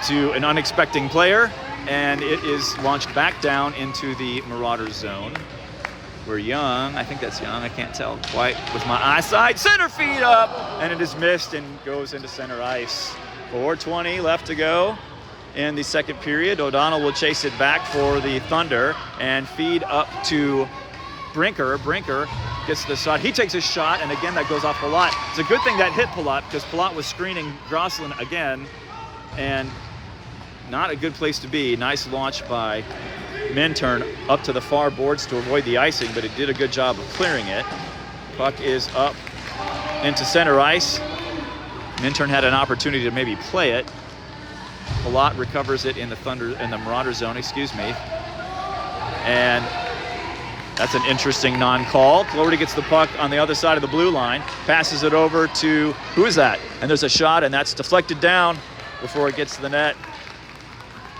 to an unexpected player, and it is launched back down into the Marauders zone. Where Young, I think that's Young, I can't tell quite with my eyesight. Center feed up, and it is missed and goes into center ice. 4:20 left to go in the second period. O'Donnell will chase it back for the Thunder and feed up to Brinker. Brinker gets the shot. He takes a shot, and again, that goes off Palat. It's a good thing that hit Palat, because Palat was screening Grosselin again, and not a good place to be. Nice launch by Minturn up to the far boards to avoid the icing, but it did a good job of clearing it. Puck is up into center ice. Minturn had an opportunity to maybe play it. Palat recovers it in the Marauder zone, and that's an interesting non-call. Cloherty gets the puck on the other side of the blue line, passes it over to, who is that? And there's a shot, and that's deflected down before it gets to the net.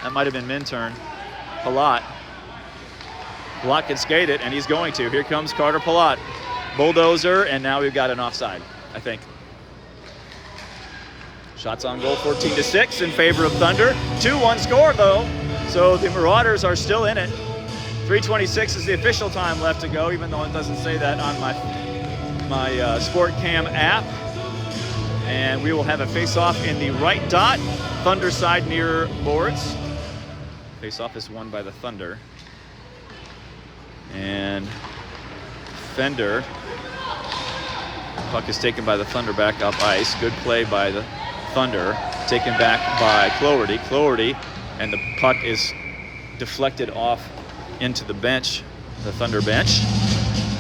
That might have been Minturn. Palat can skate it, and he's going to. Here comes Carter Palat. Bulldozer, and now we've got an offside, I think. Shots on goal, 14-6 in favor of Thunder. 2-1 score, though, so the Marauders are still in it. 3:26 is the official time left to go, even though it doesn't say that on my Sport Cam app. And we will have a face-off in the right dot, Thunder side near boards. Face-off is won by the Thunder. And Fender, puck is taken by the Thunder back up ice. Good play by the Thunder, taken back by Cloherty. Cloherty, and the puck is deflected off into the bench, the Thunder bench.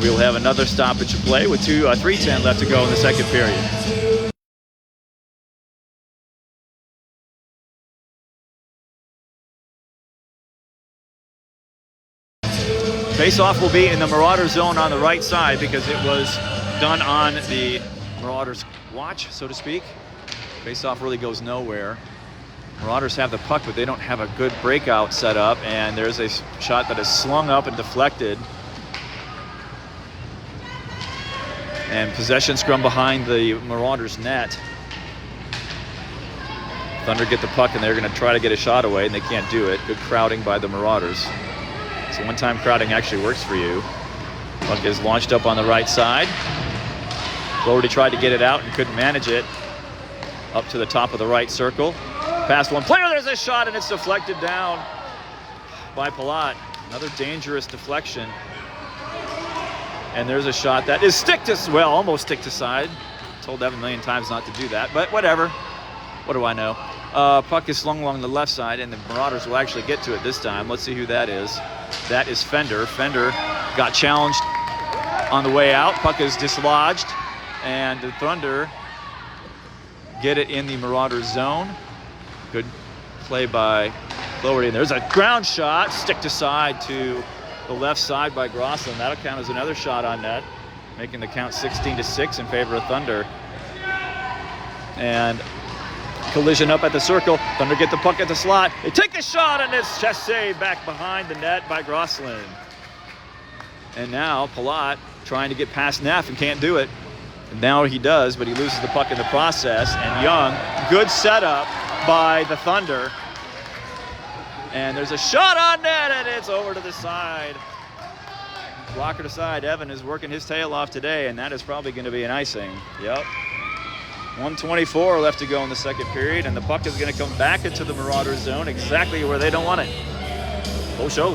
We'll have another stoppage of play with 3:10 left to go in the second period. Face-off will be in the Marauder zone on the right side because it was done on the Marauders' watch, so to speak. Face-off really goes nowhere. Marauders have the puck, but they don't have a good breakout set up, and there's a shot that is slung up and deflected. And possession scrum behind the Marauders net. Thunder get the puck, and they're going to try to get a shot away, and they can't do it. Good crowding by the Marauders. So one-time crowding actually works for you. Puck is launched up on the right side. Flaherty tried to get it out and couldn't manage it. Up to the top of the right circle. Past one player, there's a shot, and it's deflected down by Palat. Another dangerous deflection. And there's a shot that is almost stick to side. Told Evan a million times not to do that, but whatever. What do I know? Puck is slung along the left side, and the Marauders will actually get to it this time. Let's see who that is. That is Fender. Fender got challenged on the way out. Puck is dislodged, and the Thunder get it in the Marauders zone. Good play by Flaherty. And there's a ground shot, stick to side to the left side by Grosslin. That'll count as another shot on net, making the count 16-6 in favor of Thunder. And collision up at the circle. Thunder get the puck at the slot. They take the shot, and it's chest save back behind the net by Grosslin. And now Palat trying to get past Neff and can't do it. And now he does, but he loses the puck in the process. And Young, good setup by the Thunder. And there's a shot on net, and it's over to the side. Blocker to side. Evan is working his tail off today, and that is probably going to be an icing. Yep. 1:24 left to go in the second period, and the puck is going to come back into the Marauders zone exactly where they don't want it. Full show.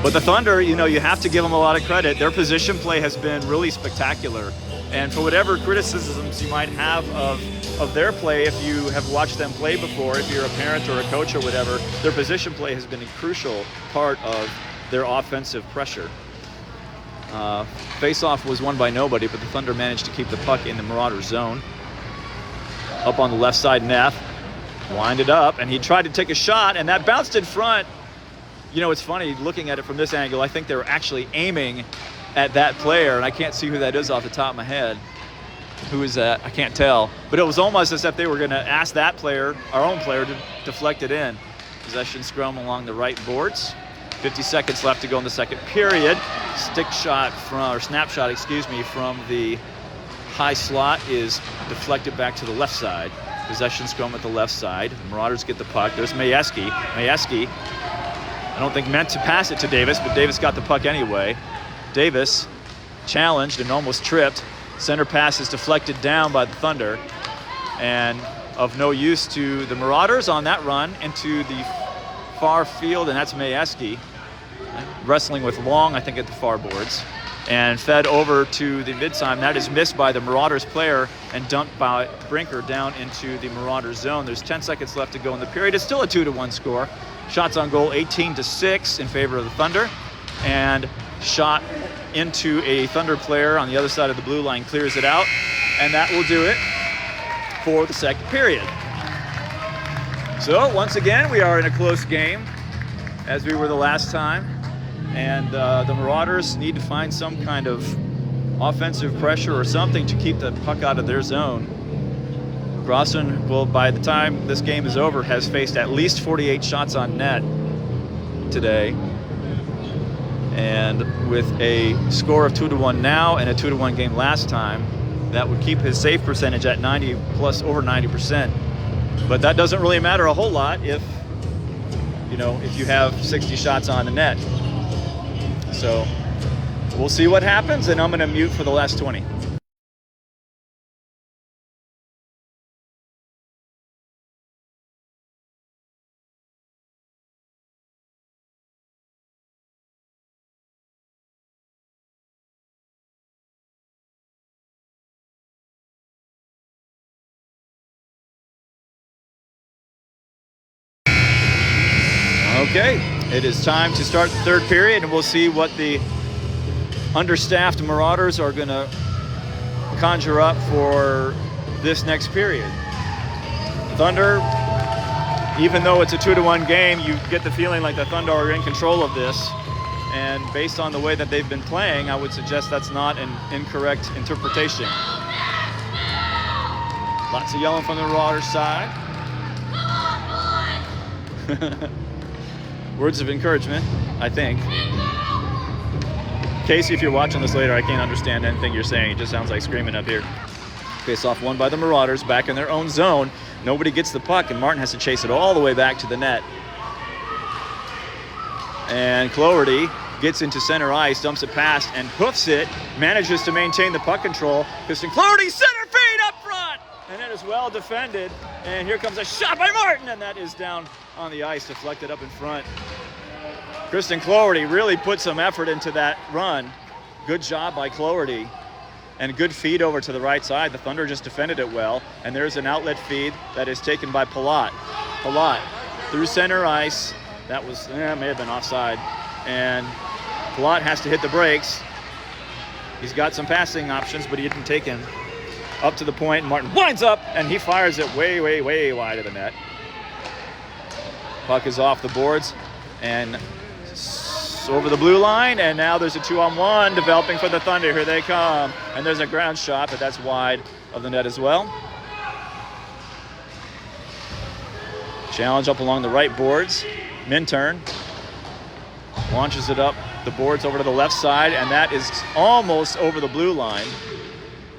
But the Thunder, you have to give them a lot of credit. Their position play has been really spectacular. And for whatever criticisms you might have of their play, if you have watched them play before, if you're a parent or a coach or whatever, their position play has been a crucial part of their offensive pressure. Face-off was won by nobody, but the Thunder managed to keep the puck in the Marauders zone. Up on the left side, Neff winded up, and he tried to take a shot, and that bounced in front. It's funny, looking at it from this angle, I think they were actually aiming at that player, and I can't see who that is off the top of my head. Who is that? I can't tell. But it was almost as if they were going to ask that player, our own player, to deflect it in. Possession scrum along the right boards. 50 seconds left to go in the second period. Snapshot from the high slot is deflected back to the left side. Possession scrum at the left side. The Marauders get the puck. There's Majewski. Majewski, I don't think meant to pass it to Davis, but Davis got the puck anyway. Davis challenged and almost tripped. Center pass is deflected down by the Thunder, and of no use to the Marauders on that run into the far field, and that's Majewski wrestling with Long, I think, at the far boards, and fed over to the mid-time. That is missed by the Marauders player and dumped by Brinker down into the Marauders zone. There's 10 seconds left to go in the period. It's still a 2-1 score. Shots on goal 18-6 in favor of the Thunder, and shot into a Thunder player on the other side of the blue line clears it out, and that will do it for the second period. So once again, we are in a close game, as we were the last time, and the Marauders need to find some kind of offensive pressure or something to keep the puck out of their zone. Grosslin will, by the time this game is over, has faced at least 48 shots on net today. And with a score of 2-1 now and a 2-1 game last time, that would keep his save percentage at over 90%. But that doesn't really matter a whole lot if you have 60 shots on the net. So we'll see what happens, and I'm going to mute for the last 20. Okay, it is time to start the third period, and we'll see what the understaffed Marauders are going to conjure up for this next period. Thunder, even though it's a 2-1 game, you get the feeling like the Thunder are in control of this. And based on the way that they've been playing, I would suggest that's not an incorrect interpretation. Lots of yelling from the Marauders side. Words of encouragement, I think. Casey, if you're watching this later, I can't understand anything you're saying. It just sounds like screaming up here. Face-off won by the Marauders, back in their own zone. Nobody gets the puck, and Martin has to chase it all the way back to the net. And Cloherty gets into center ice, dumps it past, and hoofs it, manages to maintain the puck control. Kristen Cloherty, center feed up front! And that is well defended. And here comes a shot by Martin, and that is down on the ice, deflected up in front. Kristen Cloherty really put some effort into that run. Good job by Cloherty. And good feed over to the right side. The Thunder just defended it well. And there's an outlet feed that is taken by Palat. Palat through center ice. That was, may have been offside. And Palat has to hit the brakes. He's got some passing options, but he didn't take him up to the point. Martin winds up, and he fires it way, way, way wide of the net. Puck is off the boards and over the blue line, and now there's a 2-on-1 developing for the Thunder. Here they come, and there's a ground shot, but that's wide of the net as well. Challenge up along the right boards. Minturn launches it up the boards over to the left side, and that is almost over the blue line,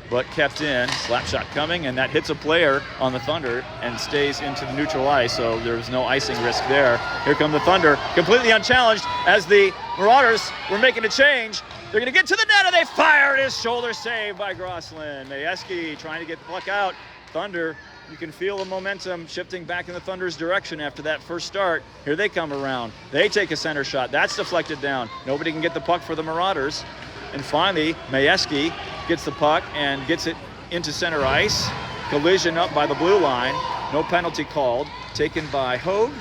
but kept in. Slap shot coming, and that hits a player on the Thunder and stays into the neutral ice, so there's no icing risk there. Here come the Thunder, completely unchallenged, as the Marauders were making a change. They're going to get to the net, and they fire. It is shoulder save by Grosslin. Majewski trying to get the puck out. Thunder, you can feel the momentum shifting back in the Thunder's direction after that first start. Here they come around. They take a center shot. That's deflected down. Nobody can get the puck for the Marauders. And finally, Majewski gets the puck and gets it into center ice. Collision up by the blue line. No penalty called. Taken by Hogue.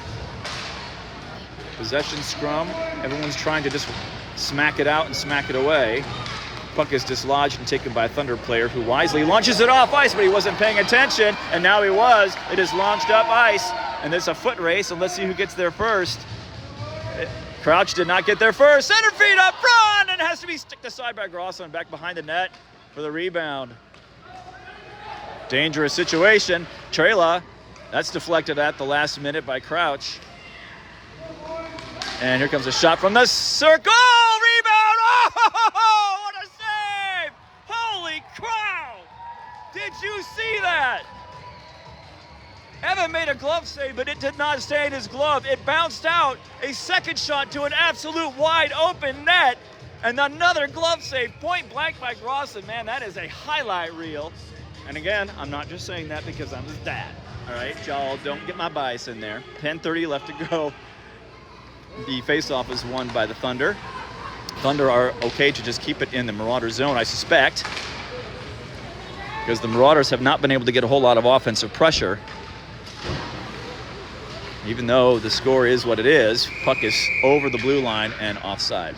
Possession scrum. Everyone's trying to just smack it out and smack it away. Puck is dislodged and taken by a Thunder player who wisely launches it off ice, but he wasn't paying attention, and now he was. It is launched up ice, and there's a foot race, and let's see who gets there first. Crouch did not get there first. Center feed up front, and it has to be sticked aside by Grosslin, back behind the net for the rebound. Dangerous situation. Trela, that's deflected at the last minute by Crouch. And here comes a shot from the circle. Rebound! Oh, what a save! Holy cow! Did you see that? Evan made a glove save, but it did not stay in his glove. It bounced out. A second shot to an absolute wide open net. And another glove save, point blank by Grosslin. Man, that is a highlight reel. And again, I'm not just saying that because I'm his dad. All right, y'all, don't get my bias in there. 10:30 left to go. The faceoff is won by the Thunder. Thunder are okay to just keep it in the Marauder zone, I suspect, because the Marauders have not been able to get a whole lot of offensive pressure. Even though the score is what it is, puck is over the blue line and offside.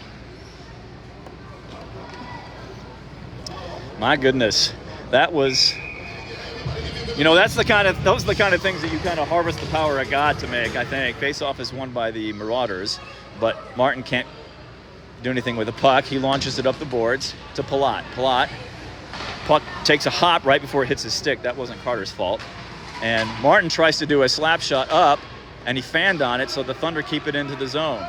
My goodness, that was, those are the kind of things that you kind of harvest the power of God to make, I think. Face-off is won by the Marauders, but Martin can't do anything with the puck. He launches it up the boards to Palat. Palat, puck takes a hop right before it hits his stick. That wasn't Carter's fault. And Martin tries to do a slap shot up, and he fanned on it, so the Thunder keep it into the zone.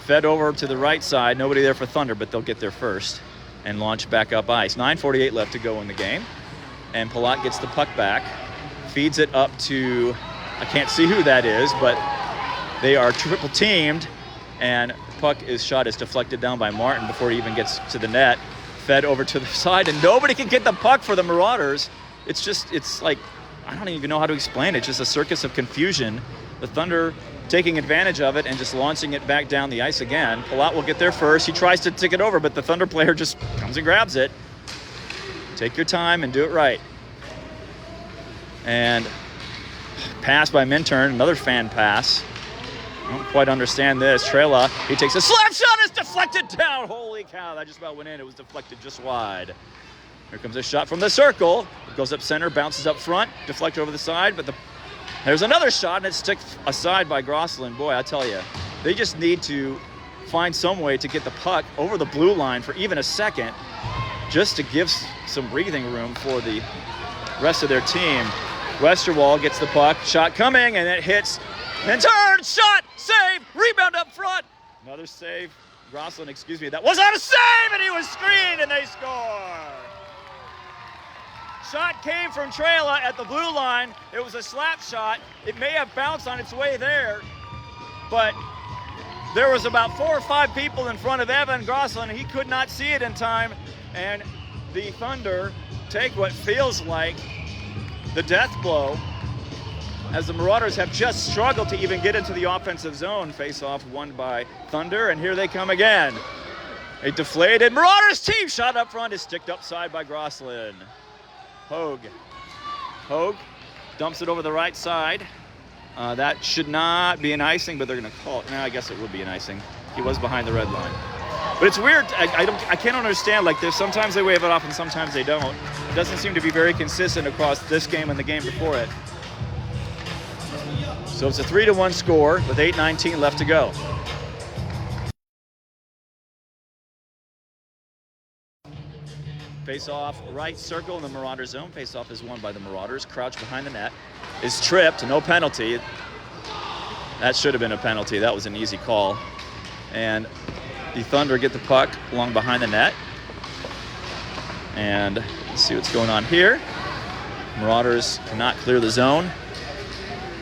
Fed over to the right side. Nobody there for Thunder, but they'll get there first and launch back up ice. 9:48 left to go in the game. And Palat gets the puck back, feeds it up to, I can't see who that is, but they are triple teamed, and the puck is deflected down by Martin before he even gets to the net. Fed over to the side, and nobody can get the puck for the Marauders. It's like, I don't even know how to explain it. It's just a circus of confusion. The Thunder taking advantage of it and just launching it back down the ice again. Palat will get there first. He tries to tick it over, but the Thunder player just comes and grabs it. Take your time and do it right. And pass by Minturn, another fan pass. I don't quite understand this. Trela, he takes a slap shot, it's deflected down. Holy cow, that just about went in. It was deflected just wide. Here comes a shot from the circle. It goes up center, bounces up front, deflected over the side, but there's another shot, and it's sticked aside by Grosslin. Boy, I tell you, they just need to find some way to get the puck over the blue line for even a second, just to give some breathing room for the rest of their team. Westerwald gets the puck, shot coming, and it hits. And turn, shot, save, rebound up front. Another save Grosslin, excuse me, that was on a save, and he was screened, and they score. Shot came from Trela at the blue line. It was a slap shot. It may have bounced on its way there, but there was about 4 or 5 people in front of Evan Grosslin, and he could not see it in time, and the Thunder take what feels like the death blow, as the Marauders have just struggled to even get into the offensive zone. Face-off won by Thunder, and here they come again. A deflated Marauders team shot up front is sticked upside by Grosslin. Hogue dumps it over the right side. That should not be an icing, but they're going to call it. No, I guess it would be an icing. He was behind the red line. But it's weird. I can't understand. Like, there's sometimes they wave it off and sometimes they don't. It doesn't seem to be very consistent across this game and the game before it. So it's a 3-1 score with 8:19 left to go. Face-off right circle in the Marauder zone. Face-off is won by the Marauders. Crouch behind the net is tripped. No penalty. That should have been a penalty. That was an easy call. And the Thunder get the puck along behind the net. And let's see what's going on here. Marauders cannot clear the zone.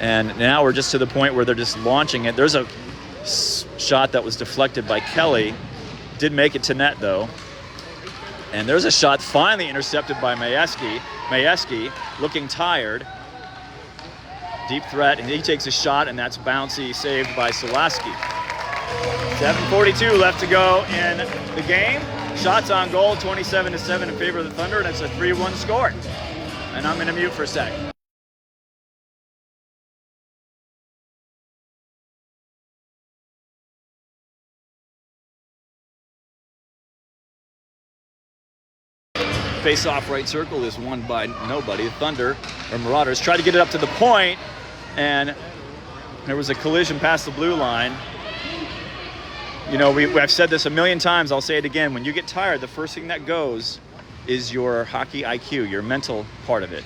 And now we're just to the point where they're just launching it. There's a shot that was deflected by Kelly. Did make it to net, though. And there's a shot finally intercepted by Majewski. Majewski looking tired. Deep threat, and he takes a shot, and that's bouncy, saved by Solaski. 7:42 left to go in the game. Shots on goal, 27-7 in favor of the Thunder, and it's a 3-1 score. And I'm going to mute for a sec. Face-off right circle is won by nobody. The Thunder, or Marauders, try to get it up to the point, and there was a collision past the blue line. You know, I've said this a million times, I'll say it again. When you get tired, the first thing that goes is your hockey IQ, your mental part of it.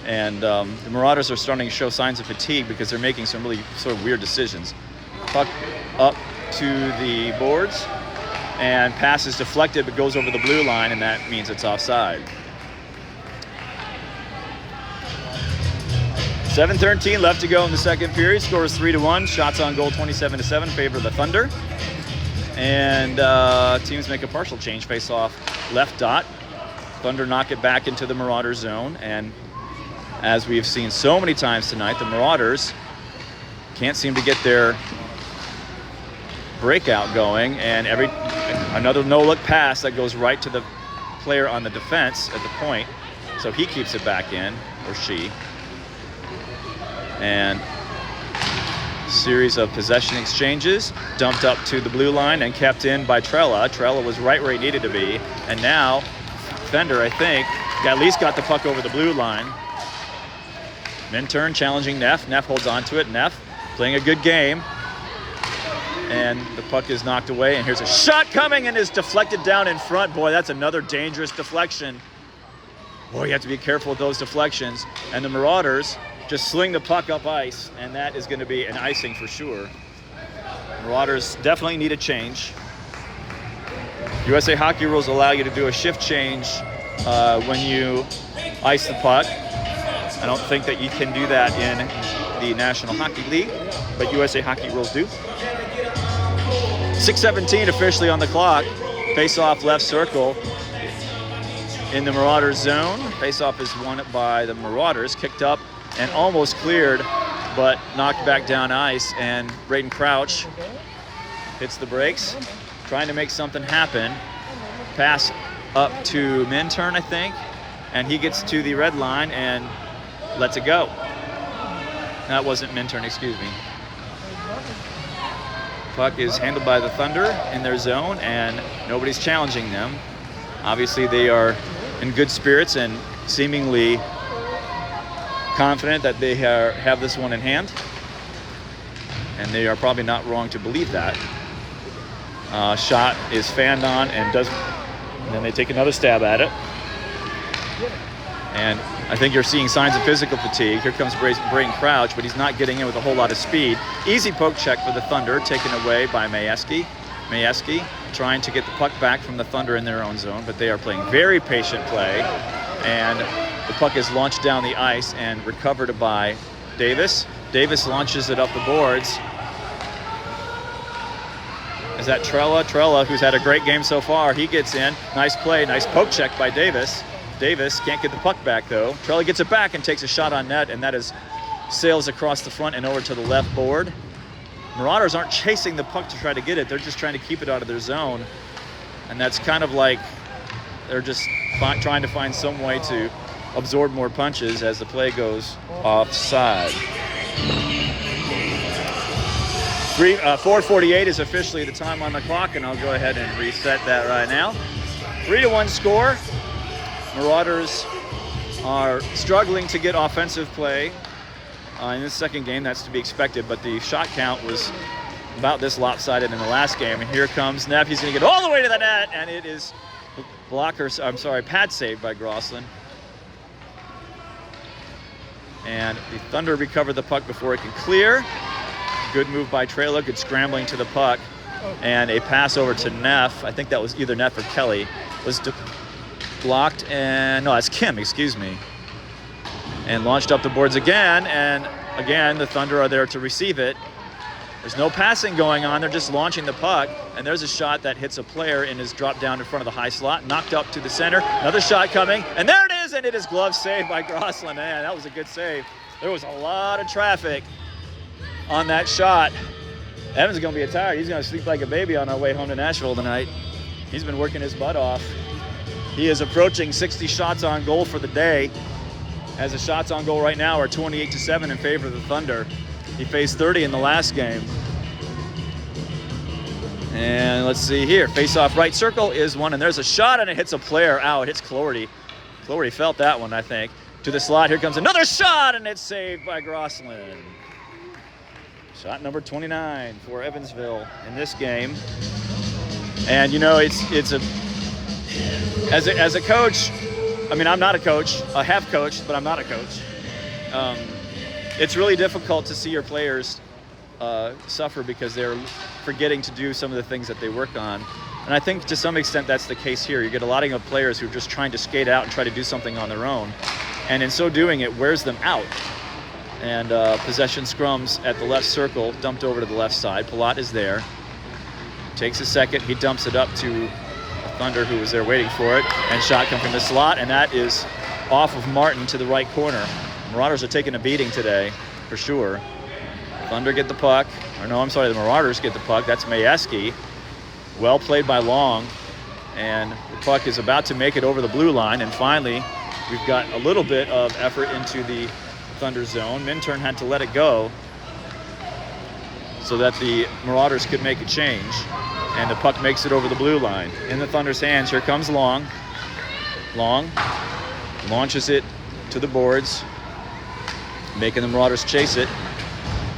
And the Marauders are starting to show signs of fatigue because they're making some really sort of weird decisions. Puck up to the boards, and pass is deflected but goes over the blue line, and that means it's offside. 7:13 left to go in the second period. Score is 3-1. Shots on goal 27-7 in favor of the Thunder. And teams make a partial change. Face off left dot. Thunder knock it back into the Marauder zone. And as we've seen so many times tonight, the Marauders can't seem to get their breakout going, and another no-look pass that goes right to the player on the defense at the point, so he keeps it back in, or she. And series of possession exchanges, dumped up to the blue line and kept in by Trela. Trela was right where he needed to be, and now Fender, I think, at least got the puck over the blue line. Minturn challenging Neff. Neff holds on to it. Neff playing a good game. And the puck is knocked away, and here's a shot coming and is deflected down in front. Boy, that's another dangerous deflection. Boy, you have to be careful with those deflections. And the Marauders just sling the puck up ice, and that is going to be an icing for sure. Marauders definitely need a change. USA hockey rules allow you to do a shift change when you ice the puck. I don't think that you can do that in the National Hockey League, but USA hockey rules do. 6:17 officially on the clock. Face-off left circle in the Marauders zone. Face-off is won by the Marauders. Kicked up and almost cleared, but knocked back down ice. And Braden Crouch hits the brakes, trying to make something happen. Pass up to Minturn, I think, and he gets to the red line and lets it go. That wasn't Minturn, excuse me. Puck is handled by the Thunder in their zone, and nobody's challenging them. Obviously, they are in good spirits and seemingly confident that they have this one in hand. And they are probably not wrong to believe that. Shot is fanned on and then they take another stab at it. And I think you're seeing signs of physical fatigue. Here comes Braden Crouch, but he's not getting in with a whole lot of speed. Easy poke check for the Thunder, taken away by Majewski. Majewski trying to get the puck back from the Thunder in their own zone, but they are playing very patient play. And the puck is launched down the ice and recovered by Davis. Davis launches it up the boards. Is that Trella? Trella, who's had a great game so far, he gets in. Nice play, nice poke check by Davis. Davis can't get the puck back though. Trella gets it back and takes a shot on net, and that is sails across the front and over to the left board. Marauders aren't chasing the puck to try to get it. They're just trying to keep it out of their zone. And that's kind of like they're just trying to find some way to absorb more punches as the play goes offside. 4:48 is officially the time on the clock, and I'll go ahead and reset that right now. 3-1 score. Marauders are struggling to get offensive play in this second game. That's to be expected, but the shot count was about this lopsided in the last game. And here comes Neff. He's going to get all the way to the net, and it is pad save by Grosslin. And the Thunder recovered the puck before it could clear. Good move by Trela, good scrambling to the puck, and a pass over to Neff. I think that was either Neff or Kelly. Was blocked, and no, that's Kim, excuse me. And launched up the boards again, and again, the Thunder are there to receive it. There's no passing going on, they're just launching the puck, and there's a shot that hits a player and is dropped down in front of the high slot, knocked up to the center. Another shot coming, and there it is, and it is glove saved by Grosslin. Man, that was a good save. There was a lot of traffic on that shot. Evans is going to be tired. He's going to sleep like a baby on our way home to Nashville tonight. He's been working his butt off. He is approaching 60 shots on goal for the day, as the shots on goal right now are 28-7 in favor of the Thunder. He faced 30 in the last game. And let's see here. Face-off right circle is one, and there's a shot, and it hits a player. Ow, it hits Cloherty. Cloherty felt that one, I think. To the slot, here comes another shot, and it's saved by Grosslin. Shot number 29 for Evansville in this game. And you know, it's a as a coach, I mean, I'm not a coach. I have coached, but I'm not a coach. It's really difficult to see your players suffer because they're forgetting to do some of the things that they work on. And I think to some extent that's the case here. You get a lot of players who are just trying to skate out and try to do something on their own. And in so doing, it wears them out. And possession scrums at the left circle, dumped over to the left side. Palat is there. Takes a second. He dumps it up to Thunder, who was there waiting for it. And shot come from the slot, and that is off of Martin to the right corner. Marauders are taking a beating today, for sure. Thunder get the puck. Or no, I'm sorry, the Marauders get the puck. That's Majewski. Well played by Long. And the puck is about to make it over the blue line. And finally, we've got a little bit of effort into the Thunder zone. Minturn had to let it go so that the Marauders could make a change. And the puck makes it over the blue line. In the Thunder's hands, here comes Long. Long launches it to the boards, making the Marauders chase it.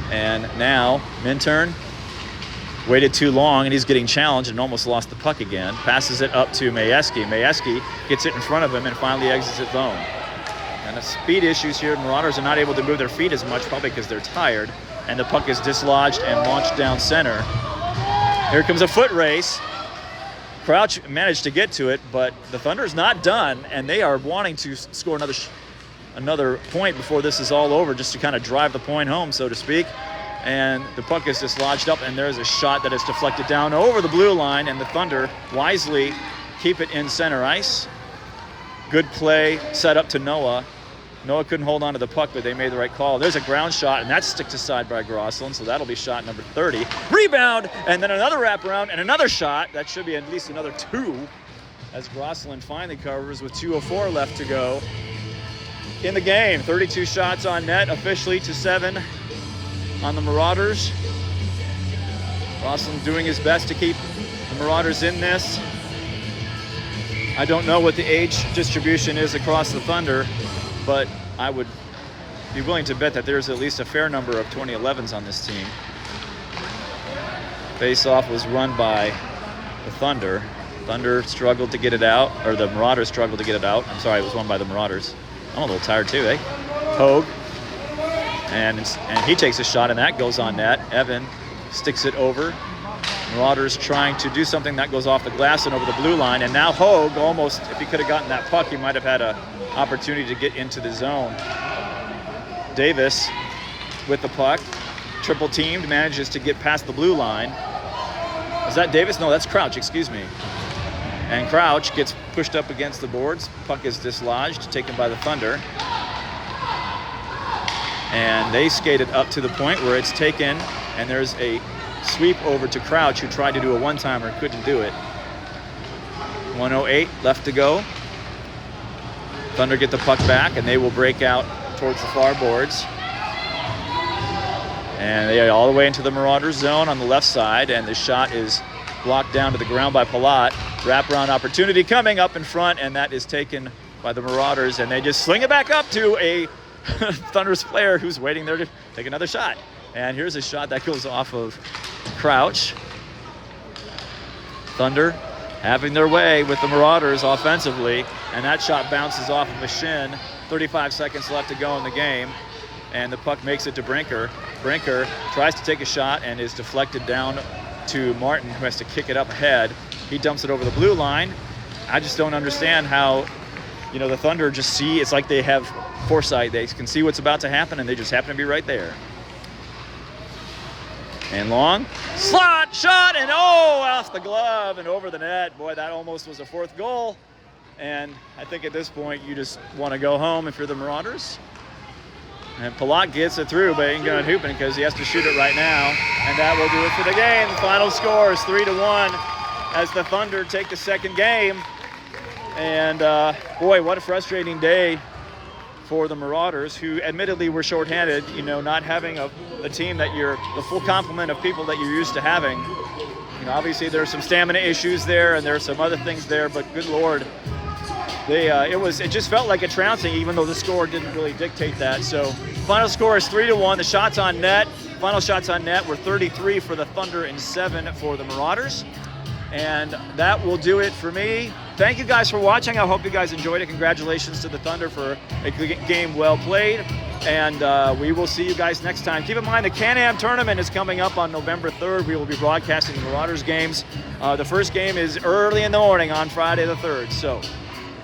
And now Minturn waited too long, and he's getting challenged and almost lost the puck again. Passes it up to Majewski. Majewski gets it in front of him and finally exits his zone. And the speed issues here, Marauders are not able to move their feet as much, probably because they're tired. And the puck is dislodged and launched down center. Here comes a foot race. Crouch managed to get to it, but the Thunder's not done, and they are wanting to score another point before this is all over, just to kind of drive the point home, so to speak. And the puck is dislodged up, and there's a shot that is deflected down over the blue line, and the Thunder wisely keep it in center ice. Good play set up to Noah. Noah couldn't hold on to the puck, but they made the right call. There's a ground shot, and that's sticked aside by Grosslin, so that'll be shot number 30. Rebound, and then another wraparound, and another shot. That should be at least another 2, as Grosslin finally covers with 2:04 left to go in the game. 32 shots on net, officially to 7 on the Marauders. Grosslin doing his best to keep the Marauders in this. I don't know what the age distribution is across the Thunder, but I would be willing to bet that there's at least a fair number of 2011s on this team. Face-off was run by the Thunder. Thunder struggled to get it out, or the Marauders struggled to get it out. I'm sorry, it was won by the Marauders. I'm a little tired too, eh? Hogue. And he takes a shot, and that goes on net. Evan sticks it over. Marauders trying to do something that goes off the glass and over the blue line. And now Hogue almost, if he could have gotten that puck, he might have had an opportunity to get into the zone. Davis with the puck, triple teamed, manages to get past the blue line. Is that Davis? No, that's Crouch, excuse me. And Crouch gets pushed up against the boards. Puck is dislodged, taken by the Thunder. And they skated up to the point where it's taken, and there's a sweep over to Crouch, who tried to do a one-timer, couldn't do it. 1:08 left to go. Thunder get the puck back, and they will break out towards the far boards. And they are all the way into the Marauders zone on the left side, and the shot is blocked down to the ground by Palat. Wraparound opportunity coming up in front, and that is taken by the Marauders, and they just sling it back up to a Thunder's player who's waiting there to take another shot. And here's a shot that goes off of Crouch. Thunder having their way with the Marauders offensively, and that shot bounces off of a shin. 35 seconds left to go in the game, and the puck makes it to Brinker. Brinker tries to take a shot and is deflected down to Martin, who has to kick it up ahead. He dumps it over the blue line. I just don't understand how, the Thunder just see, it's like they have foresight. They can see what's about to happen, and they just happen to be right there. And long, slot, shot, and off the glove and over the net. Boy, that almost was a fourth goal. And I think at this point, you just want to go home if you're the Marauders. And Palat gets it through, but ain't going hooping because he has to shoot it right now. And that will do it for the game. The final score is 3-1 as the Thunder take the second game. And boy, what a frustrating day for the Marauders, who admittedly were shorthanded, not having a team that the full complement of people that you're used to having. Obviously there's some stamina issues there, and there are some other things there, but good Lord, it just felt like a trouncing, even though the score didn't really dictate that. So final score is 3-1. The shots on net, final shots on net were 33 for the Thunder and 7 for the Marauders. And that will do it for me. Thank you guys for watching. I hope you guys enjoyed it. Congratulations to the Thunder for a game well played. And we will see you guys next time. Keep in mind the Can-Am tournament is coming up on November 3rd. We will be broadcasting the Marauders games. The first game is early in the morning on Friday the 3rd. So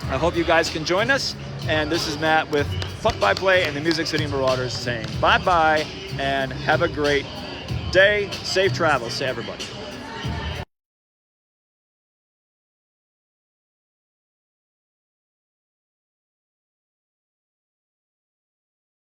I hope you guys can join us. And this is Matt with Puck by Play and the Music City Marauders saying bye-bye and have a great day. Safe travels to everybody.